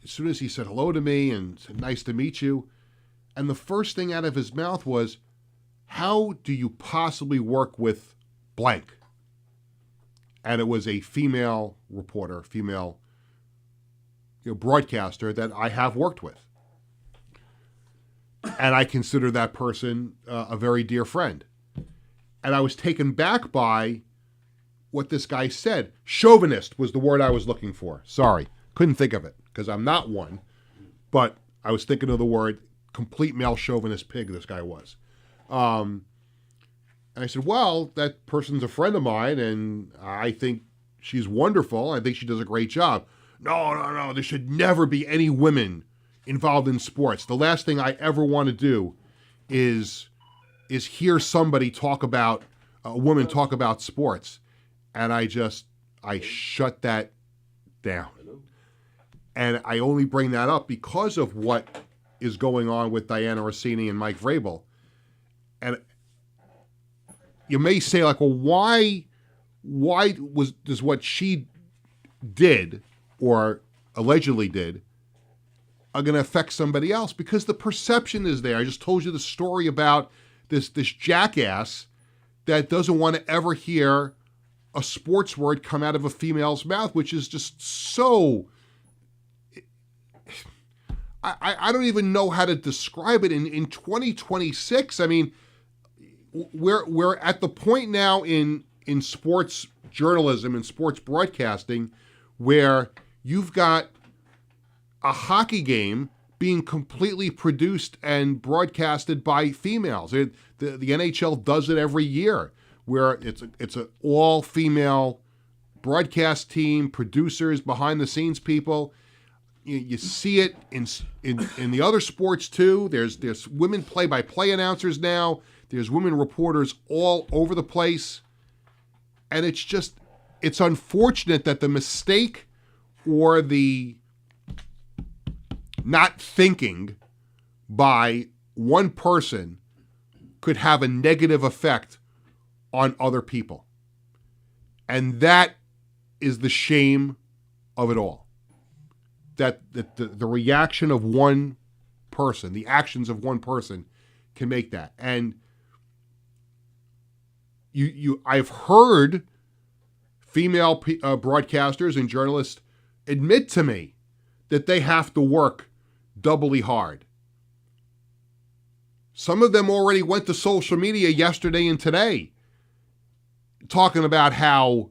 as soon as he said hello to me and said, nice to meet you, and the first thing out of his mouth was, how do you possibly work with blank? And it was a female reporter, female broadcaster that I have worked with. And I consider that person a very dear friend. And I was taken back by what this guy said. Chauvinist was the word I was looking for. Sorry, couldn't think of it because I'm not one. But I was thinking of the word complete male chauvinist pig this guy was. And I said, well, that person's a friend of mine, and I think she's wonderful. I think she does a great job. No, there should never be any women involved in sports. The last thing I ever want to do is hear somebody a woman talk about sports. And I shut that down. And I only bring that up because of what is going on with Diana Rossini and Mike Vrabel. And you may say, like, well, why does what she did or allegedly did are going to affect somebody else? Because the perception is there. I just told you the story about this jackass that doesn't want to ever hear a sports word come out of a female's mouth, which is just so... I don't even know how to describe it. In 2026, I mean, we're at the point now in in sports journalism and sports broadcasting where you've got a hockey game being completely produced and broadcasted by females. The NHL does it every year, where it's an all-female broadcast team, producers, behind-the-scenes people. You see it in the other sports too. There's women play-by-play announcers now. There's women reporters all over the place, and it's unfortunate that the mistake or the not thinking by one person could have a negative effect on other people. And that is the shame of it all. That the reaction of one person, the actions of one person can make that. And I've heard female broadcasters and journalists admit to me that they have to work doubly hard. Some of them already went to social media yesterday and today talking about how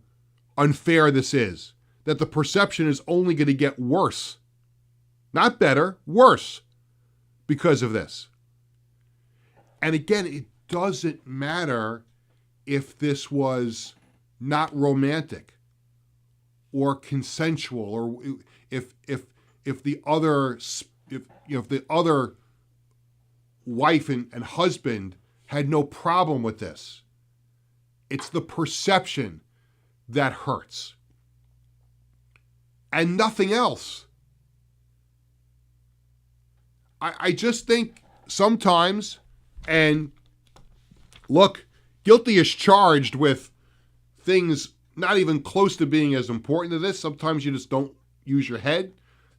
unfair this is, that the perception is only going to get worse. Not better, worse because of this. And again, it doesn't matter if this was not romantic or consensual, or if the other wife and husband had no problem with this. It's the perception that hurts. And nothing else. I just think sometimes, and look, guilty is charged with things not even close to being as important to this. Sometimes you just don't use your head.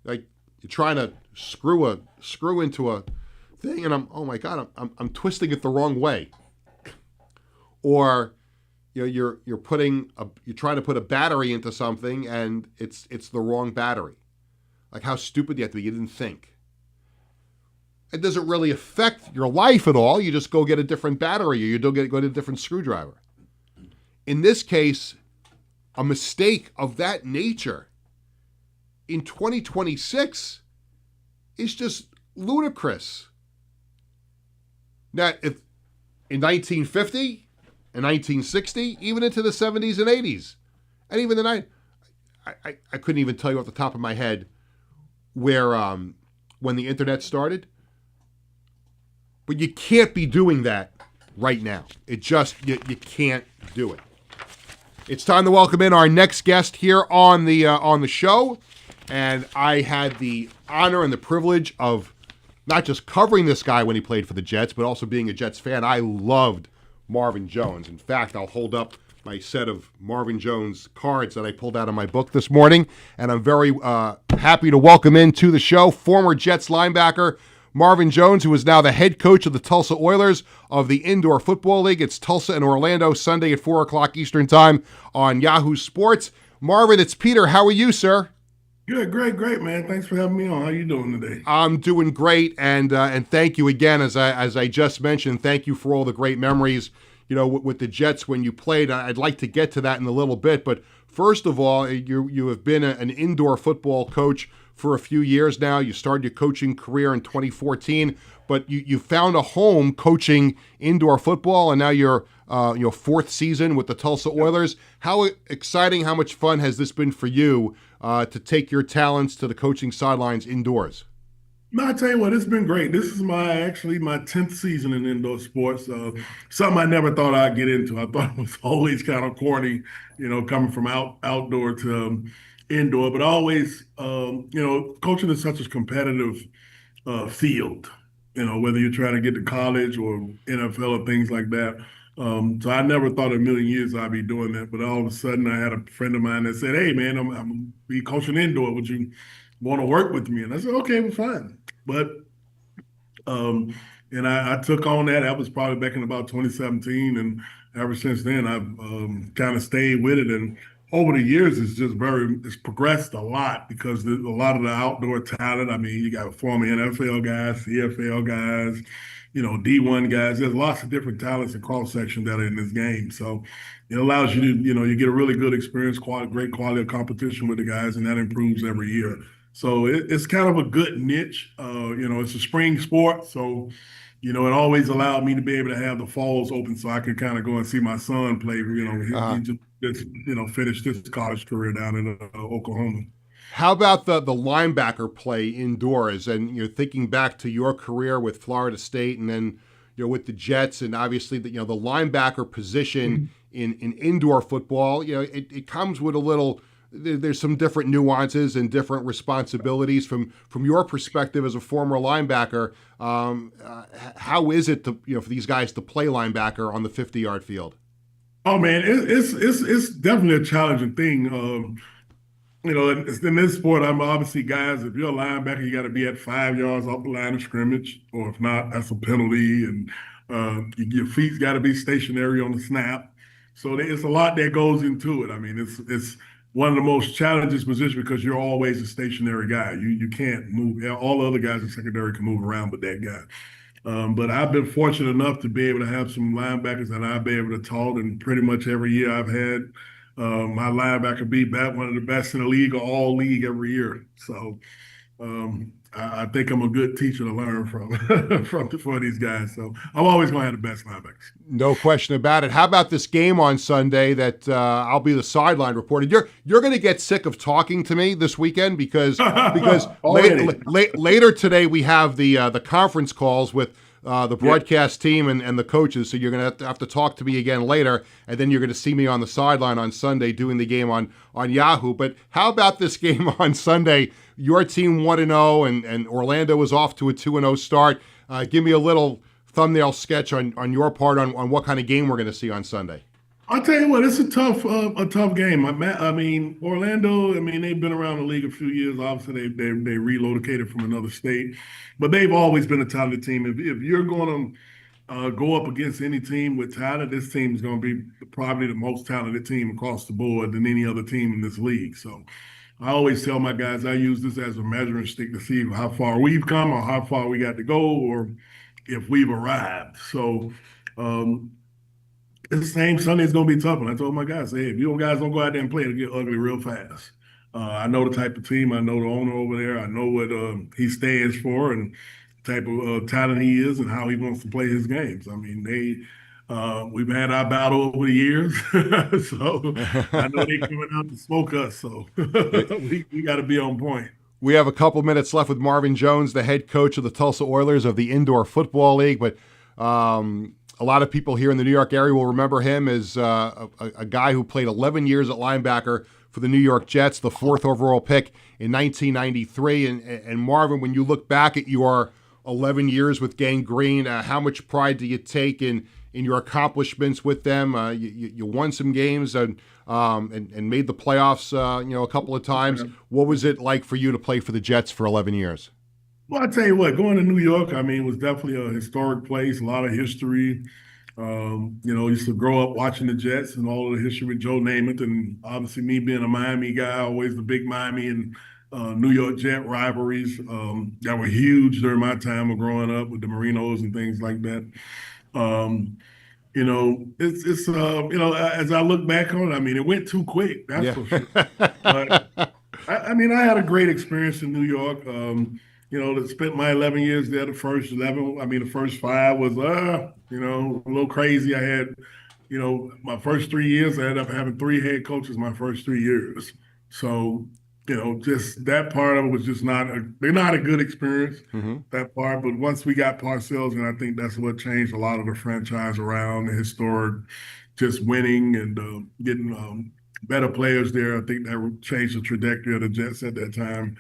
Like you're trying to screw into a thing, and I'm twisting it the wrong way. Or you're trying to put a battery into something and it's the wrong battery. Like how stupid you have to be. You didn't think. It doesn't really affect your life at all. You just go get a different battery, or you go get a different screwdriver. In this case, a mistake of that nature in 2026 is just ludicrous. Now, if in 1950 and 1960, even into the 70s and 80s, and even the 90s, I couldn't even tell you off the top of my head where when the internet started. But you can't be doing that right now. It just, you can't do it. It's time to welcome in our next guest here on the show. And I had the honor and the privilege of not just covering this guy when he played for the Jets, but also being a Jets fan. I loved Marvin Jones. In fact, I'll hold up my set of Marvin Jones cards that I pulled out of my book this morning. And I'm very happy to welcome into the show former Jets linebacker Marvin Jones, who is now the head coach of the Tulsa Oilers of the Indoor Football League. It's Tulsa and Orlando, Sunday at 4 o'clock Eastern Time on Yahoo Sports. Marvin, it's Peter. How are you, sir? Good, great, man. Thanks for having me on. How you doing today? I'm doing great, and thank you again. As I just mentioned, thank you for all the great memories, with the Jets when you played. I'd like to get to that in a little bit, but first of all, you have been an indoor football coach for a few years now. You started your coaching career in 2014, but you found a home coaching indoor football, and now you're fourth season with the Tulsa Oilers. How exciting, how much fun has this been for you to take your talents to the coaching sidelines indoors? No, I tell you what, it's been great. This is my 10th season in indoor sports. Something I never thought I'd get into. I thought it was always kind of corny, coming from outdoor to indoor, but always, coaching is such a competitive field, whether you're trying to get to college or NFL or things like that. So I never thought in a million years I'd be doing that, but all of a sudden I had a friend of mine that said, "Hey man, I'm be coaching indoor. Would you want to work with me?" And I said, "Okay, well, fine." But and I took on that. That was probably back in about 2017, and ever since then I've kind of stayed with it. And over the years, it's progressed a lot because a lot of the outdoor talent. I mean, you got former NFL guys, CFL guys, D1 guys. There's lots of different talents and cross section that are in this game. So it allows you to, you get a really good experience, great quality of competition with the guys, and that improves every year. So it's kind of a good niche. It's a spring sport. So, it always allowed me to be able to have the falls open so I could kind of go and see my son play. He just finished his college career down in Oklahoma. How about the linebacker play indoors? And you're thinking back to your career with Florida State, and then with the Jets, and obviously the linebacker position in indoor football. It comes with a little. There's some different nuances and different responsibilities from your perspective as a former linebacker. How is it for these guys to play linebacker on the 50-yard field? Oh man, it's definitely a challenging thing. In this sport, I'm obviously guys. If you're a linebacker, you got to be at 5 yards off the line of scrimmage, or if not, that's a penalty. And your feet's got to be stationary on the snap. So it's a lot that goes into it. I mean, it's one of the most challenging positions because you're always a stationary guy. You can't move. All the other guys in secondary can move around, but that guy. But I've been fortunate enough to be able to have some linebackers that I've been able to taught, and pretty much every year I've had my linebacker be back one of the best in the league or all league every year. So I think I'm a good teacher to learn from for these guys. So I'm always going to have the best linebackers. No question about it. How about this game on Sunday that I'll be the sideline reporter? You're going to get sick of talking to me this weekend because later today we have the conference calls with the broadcast team and the coaches. So you're going to have to talk to me again later, and then you're going to see me on the sideline on Sunday doing the game on Yahoo. But how about this game on Sunday? Your team 1-0, and Orlando is off to a 2-0 start. Give me a little thumbnail sketch on your part on what kind of game we're going to see on Sunday. I'll tell you what, it's a tough game. I mean, Orlando. I mean, they've been around the league a few years. Obviously, they relocated from another state, but they've always been a talented team. If you're going to go up against any team with talent, this team is going to be probably the most talented team across the board than any other team in this league. So, I always tell my guys I use this as a measuring stick to see how far we've come or how far we got to go, or if we've arrived. So. This same Sunday is going to be tough. And I told my guys, hey, if you guys don't go out there and play, it'll get ugly real fast. I know the type of team. I know the owner over there. I know what he stands for and the type of talent he is and how he wants to play his games. I mean, we've had our battle over the years. So I know they're coming out to smoke us. So we got to be on point. We have a couple minutes left with Marvin Jones, the head coach of the Tulsa Oilers of the Indoor Football League. But a lot of people here in the New York area will remember him as a guy who played 11 years at linebacker for the New York Jets, the 4th overall pick in 1993. And Marvin, when you look back at your 11 years with Gang Green, how much pride do you take in your accomplishments with them? You won some games and made the playoffs, a couple of times. What was it like for you to play for the Jets for 11 years? Well, I tell you what, going to New York, I mean, was definitely a historic place, a lot of history. Used to grow up watching the Jets and all of the history with Joe Namath, and obviously me being a Miami guy, always the big Miami and New York Jet rivalries that were huge during my time of growing up with the Marinos and things like that. As I look back on it, I mean, it went too quick, that's for sure. But I had a great experience in New York. Spent my 11 years there. The first 5 was, a little crazy. I had, my first 3 years, I ended up having 3 head coaches my first 3 years. So, just that part of it was just not a good experience, that part. But once we got Parcells, and I think that's what changed a lot of the franchise around, the historic, just winning and getting better players there. I think that changed the trajectory of the Jets at that time.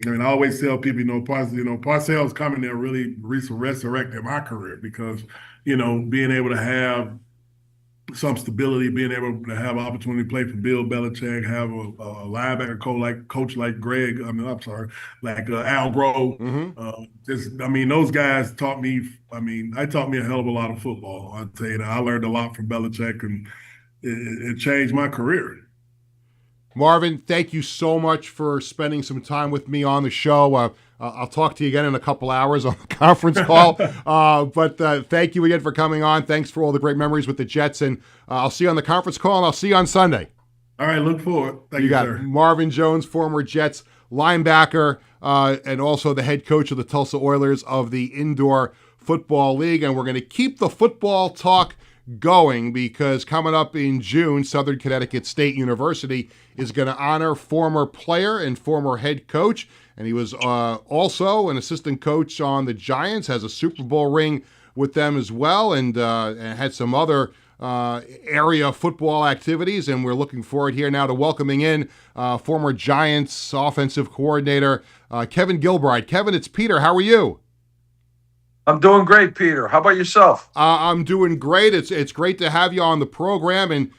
I always tell people, Parcells coming there really resurrected my career because, being able to have some stability, being able to have an opportunity to play for Bill Belichick, have a linebacker coach like Al Groh. Those guys taught me. I taught me a hell of a lot of football. I'll tell you that. I learned a lot from Belichick, and it changed my career. Marvin, thank you so much for spending some time with me on the show. I'll talk to you again in a couple hours on the conference call. But thank you again for coming on. Thanks for all the great memories with the Jets. And I'll see you on the conference call, and I'll see you on Sunday. All right, look forward. Thank you, got sir. Marvin Jones, former Jets linebacker, and also the head coach of the Tulsa Oilers of the Indoor Football League. And we're going to keep the football talk going because coming up in June, Southern Connecticut State University is going to honor former player and former head coach. And he was also an assistant coach on the Giants, has a Super Bowl ring with them as well, and had some other area football activities. And we're looking forward here now to welcoming in former Giants offensive coordinator Kevin Gilbride. Kevin, it's Peter. How are you? I'm doing great, Peter. How about yourself? I'm doing great. It's great to have you on the program, and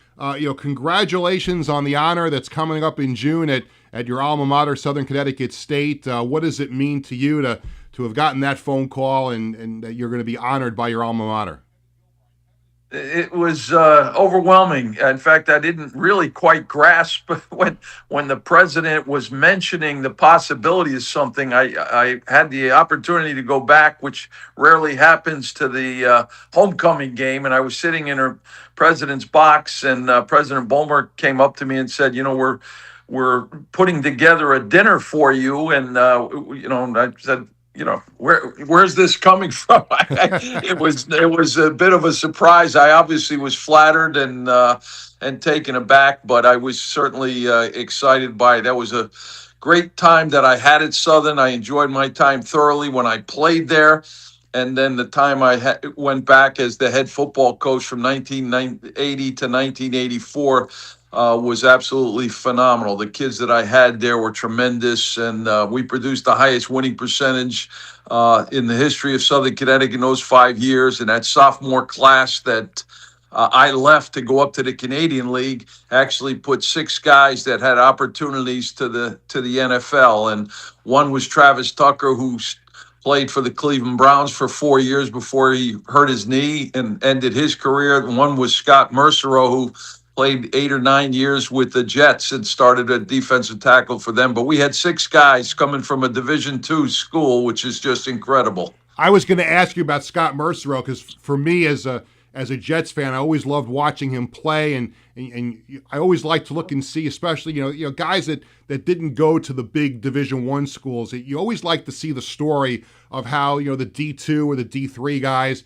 congratulations on the honor that's coming up in June at your alma mater, Southern Connecticut State. What does it mean to you to have gotten that phone call and that you're going to be honored by your alma mater? It was overwhelming. In fact, I didn't really quite grasp when the president was mentioning the possibility of something. I had the opportunity to go back, which rarely happens, to the homecoming game, and I was sitting in her president's box, and President Bulmer came up to me and said, we're putting together a dinner for you, and I said, where's this coming from? It was a bit of a surprise. I obviously was flattered and taken aback, but I was certainly excited by it. That was a great time that I had at Southern. I enjoyed my time thoroughly when I played there. And then the time I went back as the head football coach from 1980 to 1984 was absolutely phenomenal. The kids that I had there were tremendous, and we produced the highest winning percentage in the history of Southern Connecticut in those 5 years. And that sophomore class that I left to go up to the Canadian League actually put 6 guys that had opportunities to the NFL, and one was Travis Tucker, who played for the Cleveland Browns for 4 years before he hurt his knee and ended his career. And one was Scott Mercereau, who played 8 or 9 years with the Jets and started a defensive tackle for them. But we had 6 guys coming from a Division II school, which is just incredible. I was going to ask you about Scott Mercereau because for me as a Jets fan, I always loved watching him play, and I always like to look and see, especially guys that didn't go to the big Division I schools. You always like to see the story of how the D2 or the D3 guys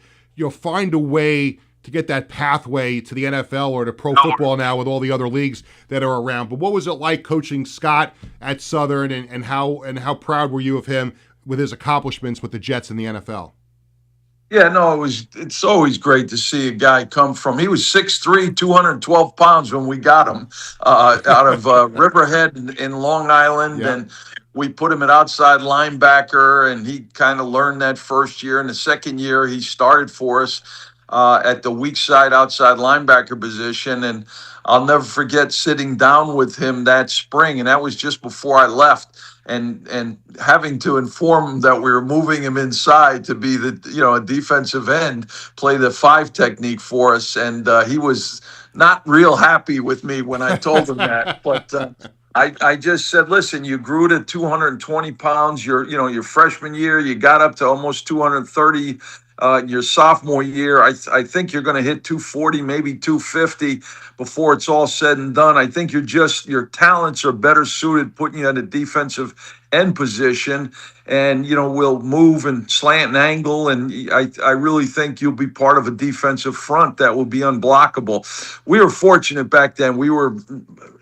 find a way to get that pathway to the NFL or to pro football now with all the other leagues that are around. But what was it like coaching Scott at Southern, and how proud were you of him with his accomplishments with the Jets in the NFL? Yeah, no, it's always great to see a guy come from, he was 6'3", 212 pounds when we got him out of Riverhead in Long Island. Yeah. And we put him at outside linebacker, and he kind of learned that first year. In the second year, he started for us at the weak side outside linebacker position. And I'll never forget sitting down with him that spring, and that was just before I left, and having to inform him that we were moving him inside to be a defensive end, play the 5 technique for us. And he was not real happy with me when I told him that. But I just said, listen, you grew to 220 pounds. Your freshman year, you got up to almost 230. Your sophomore year, I think you're going to hit 240, maybe 250 before it's all said and done. I think your talents are better suited putting you at a defensive end position, and we'll move and slant and angle, and I really think you'll be part of a defensive front that will be unblockable. We were fortunate back then. We were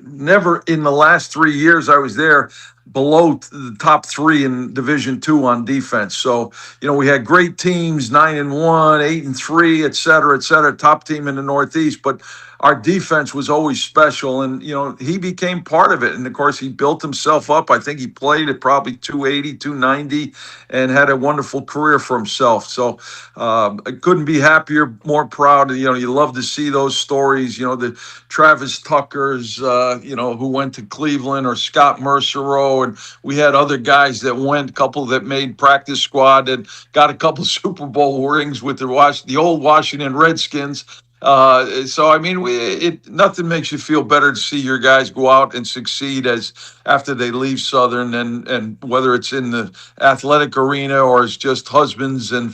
never, in the last 3 years I was there, below the top 3 in Division II on defense. So, we had great teams, 9-1, 8-3, et cetera, top team in the Northeast. But our defense was always special, and he became part of it. And of course, he built himself up. I think he played at probably 280, 290, and had a wonderful career for himself. So I couldn't be happier, more proud. You love to see those stories. The Travis Tuckers, who went to Cleveland, or Scott Mercereau, and we had other guys that went, a couple that made practice squad, and got a couple Super Bowl rings with the old Washington Redskins. So I mean, nothing makes you feel better to see your guys go out and succeed as after they leave Southern, and whether it's in the athletic arena or as just husbands and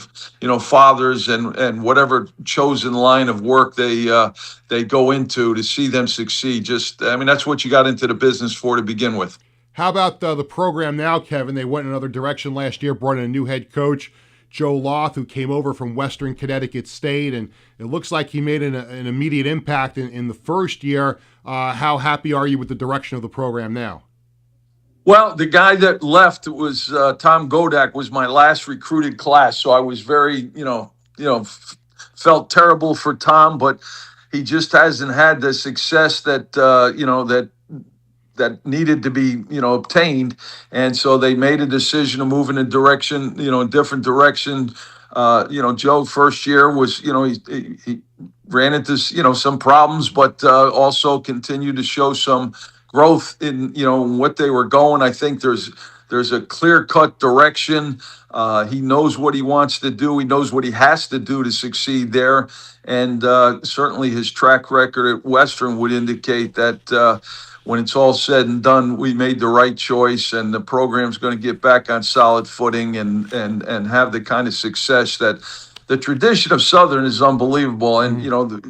fathers and whatever chosen line of work they go into to see them succeed. Just I mean, that's what you got into the business for to begin with. How about the program now, Kevin? They went in another direction last year, brought in a new head coach, Joe Loth, who came over from Western Connecticut State, and it looks like he made an immediate impact in the first year. How happy are you with the direction of the program now? Well, the guy that left was Tom Godak, was my last recruited class, so I was very, felt terrible for Tom, but he just hasn't had the success that that needed to be obtained, and so they made a decision to move in a direction, a different direction. Joe first year was he ran into some problems, but also continued to show some growth in what they were going. I think there's a clear cut direction. He knows what he wants to do. He knows what he has to do to succeed there. And certainly his track record at Western would indicate that when it's all said and done, we made the right choice, and the program's going to get back on solid footing and have the kind of success that the tradition of Southern is unbelievable. And,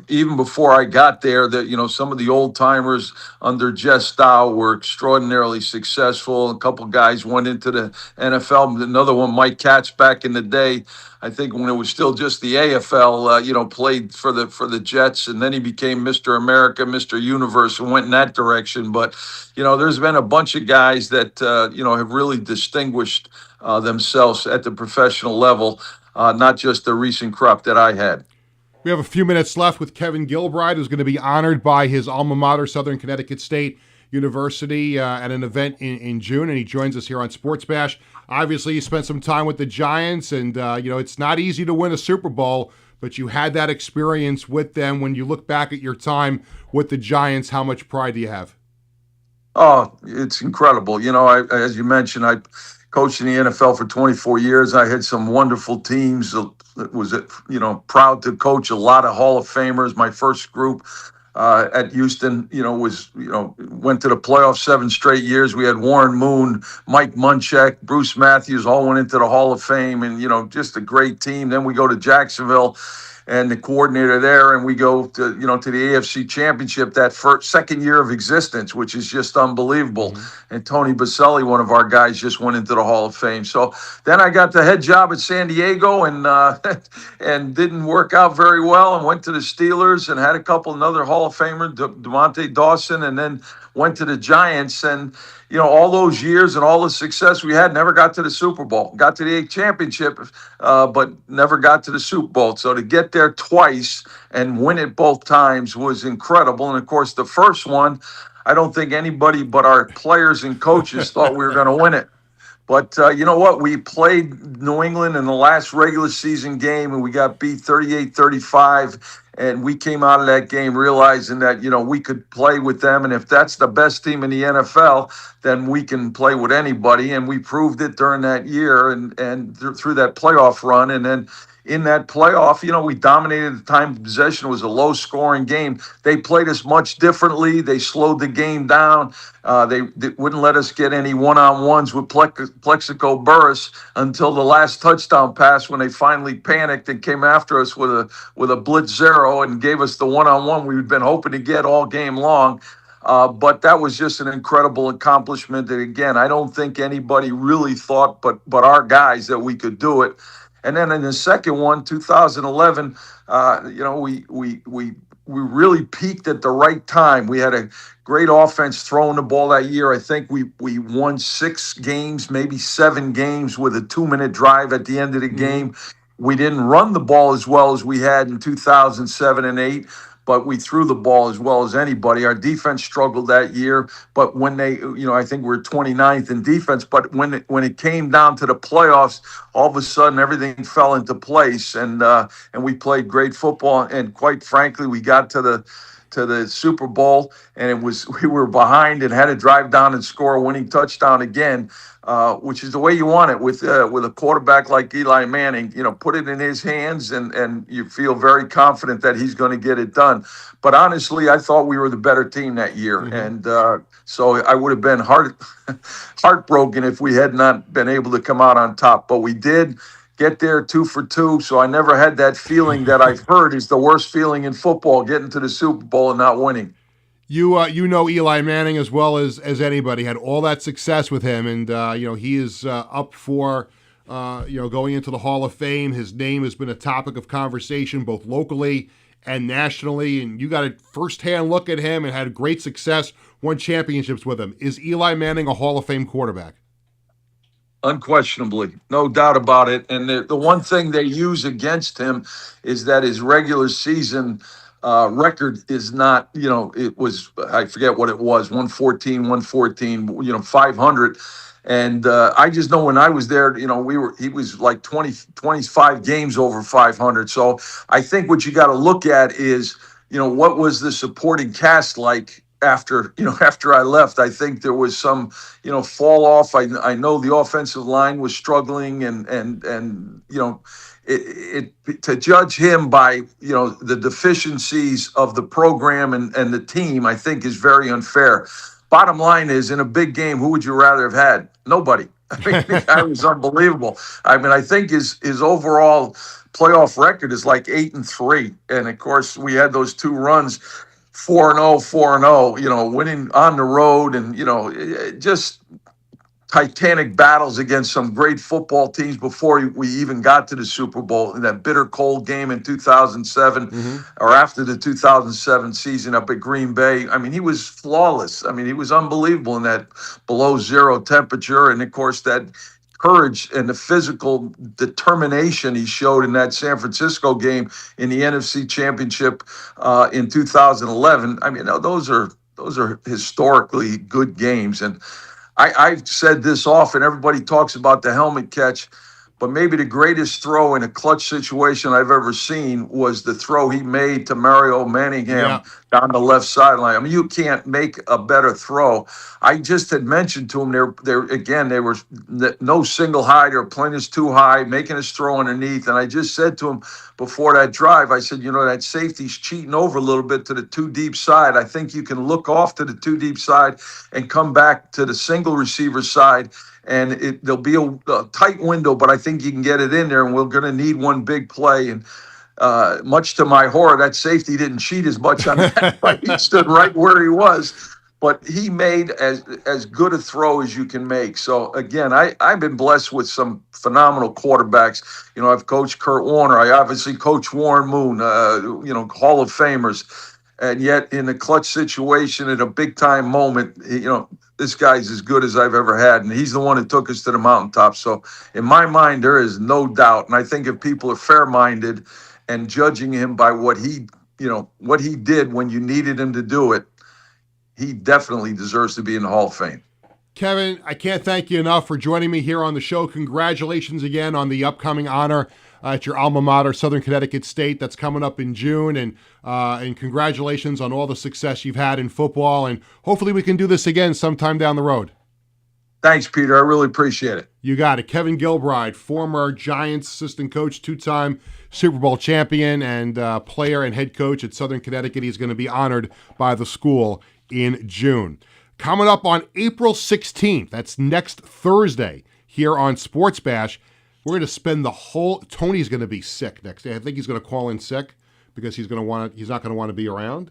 even before I got there, that, some of the old timers under Jess Dow were extraordinarily successful. A couple guys went into the NFL. Another one, Mike Katz, back in the day, I think when it was still just the AFL, played for the Jets, and then he became Mr. America, Mr. Universe, and went in that direction. But, there's been a bunch of guys that, have really distinguished themselves at the professional level. Not just the recent crop that I had. We have a few minutes left with Kevin Gilbride, who's going to be honored by his alma mater, Southern Connecticut State University, at an event in June, and he joins us here on Sportsbash. Obviously, you spent some time with the Giants, and it's not easy to win a Super Bowl, but you had that experience with them. When you look back at your time with the Giants, how much pride do you have? Oh, it's incredible. As you mentioned, I coached in the NFL for 24 years. I had some wonderful teams. Was proud to coach a lot of Hall of Famers. My first group at Houston, went to the playoffs 7 straight years. We had Warren Moon, Mike Munchak, Bruce Matthews, all went into the Hall of Fame, and just a great team. Then we go to Jacksonville, and the coordinator there, and we go to the AFC Championship that second year of existence, which is just unbelievable. Mm-hmm. And Tony Baselli, one of our guys, just went into the Hall of Fame. So then I got the head job at San Diego, and and didn't work out very well, and went to the Steelers and had a couple another Hall of Famer, DeMonte Dawson, and then went to the Giants. And all those years and all the success we had, never got to the Super Bowl. Got to the championship, but never got to the Super Bowl. So to get there twice and win it both times was incredible. And of course, the first one, I don't think anybody but our players and coaches thought we were going to win it. But you know what? We played New England in the last regular season game, and we got beat 38-35. And we came out of that game realizing that, we could play with them. And if that's the best team in the NFL, then we can play with anybody. And we proved it during that year and through that playoff run. And then in that playoff, we dominated the time of possession. It was a low-scoring game. They played us much differently. They slowed the game down. They wouldn't let us get any one-on-ones with Plexico Burris until the last touchdown pass, when they finally panicked and came after us with a blitz zero and gave us the one-on-one we've been hoping to get all game long. But that was just an incredible accomplishment. And again, I don't think anybody really thought but our guys that we could do it. And then in the second one, 2011, we really peaked at the right time. We had a great offense throwing the ball that year. I think we won 6 games, maybe 7 games with a 2-minute drive at the end of the game. We didn't run the ball as well as we had in 2007 and 8. But we threw the ball as well as anybody. Our defense struggled that year, but when they, I think we're 29th in defense. But when it came down to the playoffs, all of a sudden everything fell into place, and we played great football. And quite frankly, we got to to the Super Bowl, and we were behind and had to drive down and score a winning touchdown again, which is the way you want it with a quarterback like Eli Manning. Put it in his hands, and you feel very confident that he's going to get it done. But honestly, I thought we were the better team that year, and so I would have been heartbroken if we had not been able to come out on top. But we did get there 2 for 2. So I never had that feeling that I've heard is the worst feeling in football, getting to the Super Bowl and not winning. You know Eli Manning as well as anybody. Had all that success with him, and he is up for going into the Hall of Fame. His name has been a topic of conversation both locally and nationally, and you got a firsthand look at him and had great success, won championships with him. Is Eli Manning a Hall of Fame quarterback? Unquestionably, no doubt about it. And the one thing they use against him is that his regular season record is not, it was, I forget what it was, 114, 500. And I just know when I was there, he was like 25 games over 500. So I think what you got to look at is, what was the supporting cast like after I left? I think there was some, fall off. I know the offensive line was struggling and to judge him by, the deficiencies of the program and the team, I think is very unfair. Bottom line is, in a big game, who would you rather have had? Nobody. I mean, the guy was unbelievable. I mean, I think his overall playoff record is like 8-3. And of course, we had those 2 runs, 4-0, 4-0, winning on the road, and, just titanic battles against some great football teams before we even got to the Super Bowl in that bitter cold game in 2007 or after the 2007 season up at Green Bay. I mean, he was flawless. I mean, he was unbelievable in that below zero temperature. And of course, that courage and the physical determination he showed in that San Francisco game in the NFC Championship in 2011. I mean, those are historically good games. And I've said this often, everybody talks about the helmet catch, but maybe the greatest throw in a clutch situation I've ever seen was the throw he made to Mario Manningham down the left sideline. I mean, you can't make a better throw. I just had mentioned to him, they were no single high, or Plaintiff's too high, making his throw underneath. And I just said to him before that drive, I said, that safety's cheating over a little bit to the too deep side. I think you can look off to the too deep side and come back to the single receiver side. And there'll be a tight window, but I think you can get it in there, and we're going to need one big play. And much to my horror, that safety didn't cheat as much on that play. He stood right where he was, but he made as good a throw as you can make. So again, I've been blessed with some phenomenal quarterbacks. I've coached Kurt Warner. I obviously coached Warren Moon, Hall of Famers. And yet in a clutch situation at a big time moment, this guy's as good as I've ever had. And he's the one that took us to the mountaintop. So in my mind, there is no doubt. And I think if people are fair-minded and judging him by what he did when you needed him to do it, he definitely deserves to be in the Hall of Fame. Kevin, I can't thank you enough for joining me here on the show. Congratulations again on the upcoming honor at your alma mater, Southern Connecticut State. That's coming up in June. And congratulations on all the success you've had in football. And hopefully we can do this again sometime down the road. Thanks, Peter. I really appreciate it. You got it. Kevin Gilbride, former Giants assistant coach, 2-time Super Bowl champion, and player and head coach at Southern Connecticut. He's going to be honored by the school in June. Coming up on April 16th, that's next Thursday, here on Sports Bash, we're going to spend Tony's going to be sick next day. I think he's going to call in sick because he's not going to want to be around.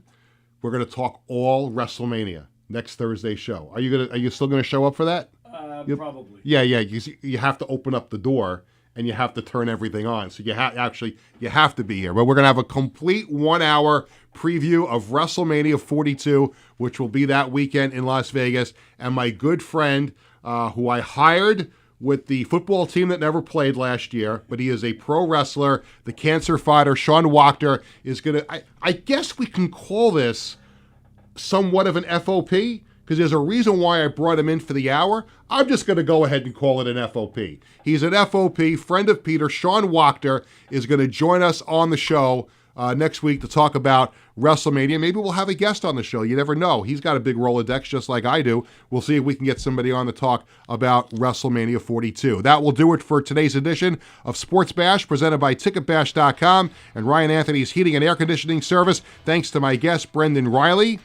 We're going to talk all WrestleMania next Thursday show. Are you still going to show up for that? Probably. Yeah. You have to open up the door and you have to turn everything on. So you have to be here. But we're going to have a complete 1-hour preview of WrestleMania 42, which will be that weekend in Las Vegas. And my good friend, who I hired with the football team that never played last year, but he is a pro wrestler, the cancer fighter, Sean Wachter, is going to, I guess we can call this somewhat of an FOP, because there's a reason why I brought him in for the hour. I'm just going to go ahead and call it an FOP. He's an FOP, friend of Peter. Sean Wachter is going to join us on the show next week to talk about WrestleMania. Maybe we'll have a guest on the show. You never know. He's got a big Rolodex just like I do. We'll see if we can get somebody on to talk about WrestleMania 42. That will do it for today's edition of Sports Bash, presented by TicketBash.com and Ryan Anthony's Heating and Air Conditioning Service. Thanks to my guests, Brendan Riley,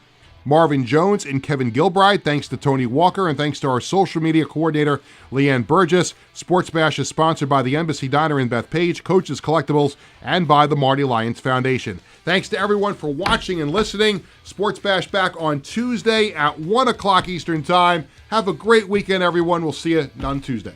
Marvin Jones, and Kevin Gilbride. Thanks to Tony Walker, and thanks to our social media coordinator, Leanne Burgess. Sports Bash is sponsored by the Embassy Diner in Bethpage, Coach's Collectibles, and by the Marty Lyons Foundation. Thanks to everyone for watching and listening. Sports Bash back on Tuesday at 1 o'clock Eastern Time. Have a great weekend, everyone. We'll see you on Tuesday.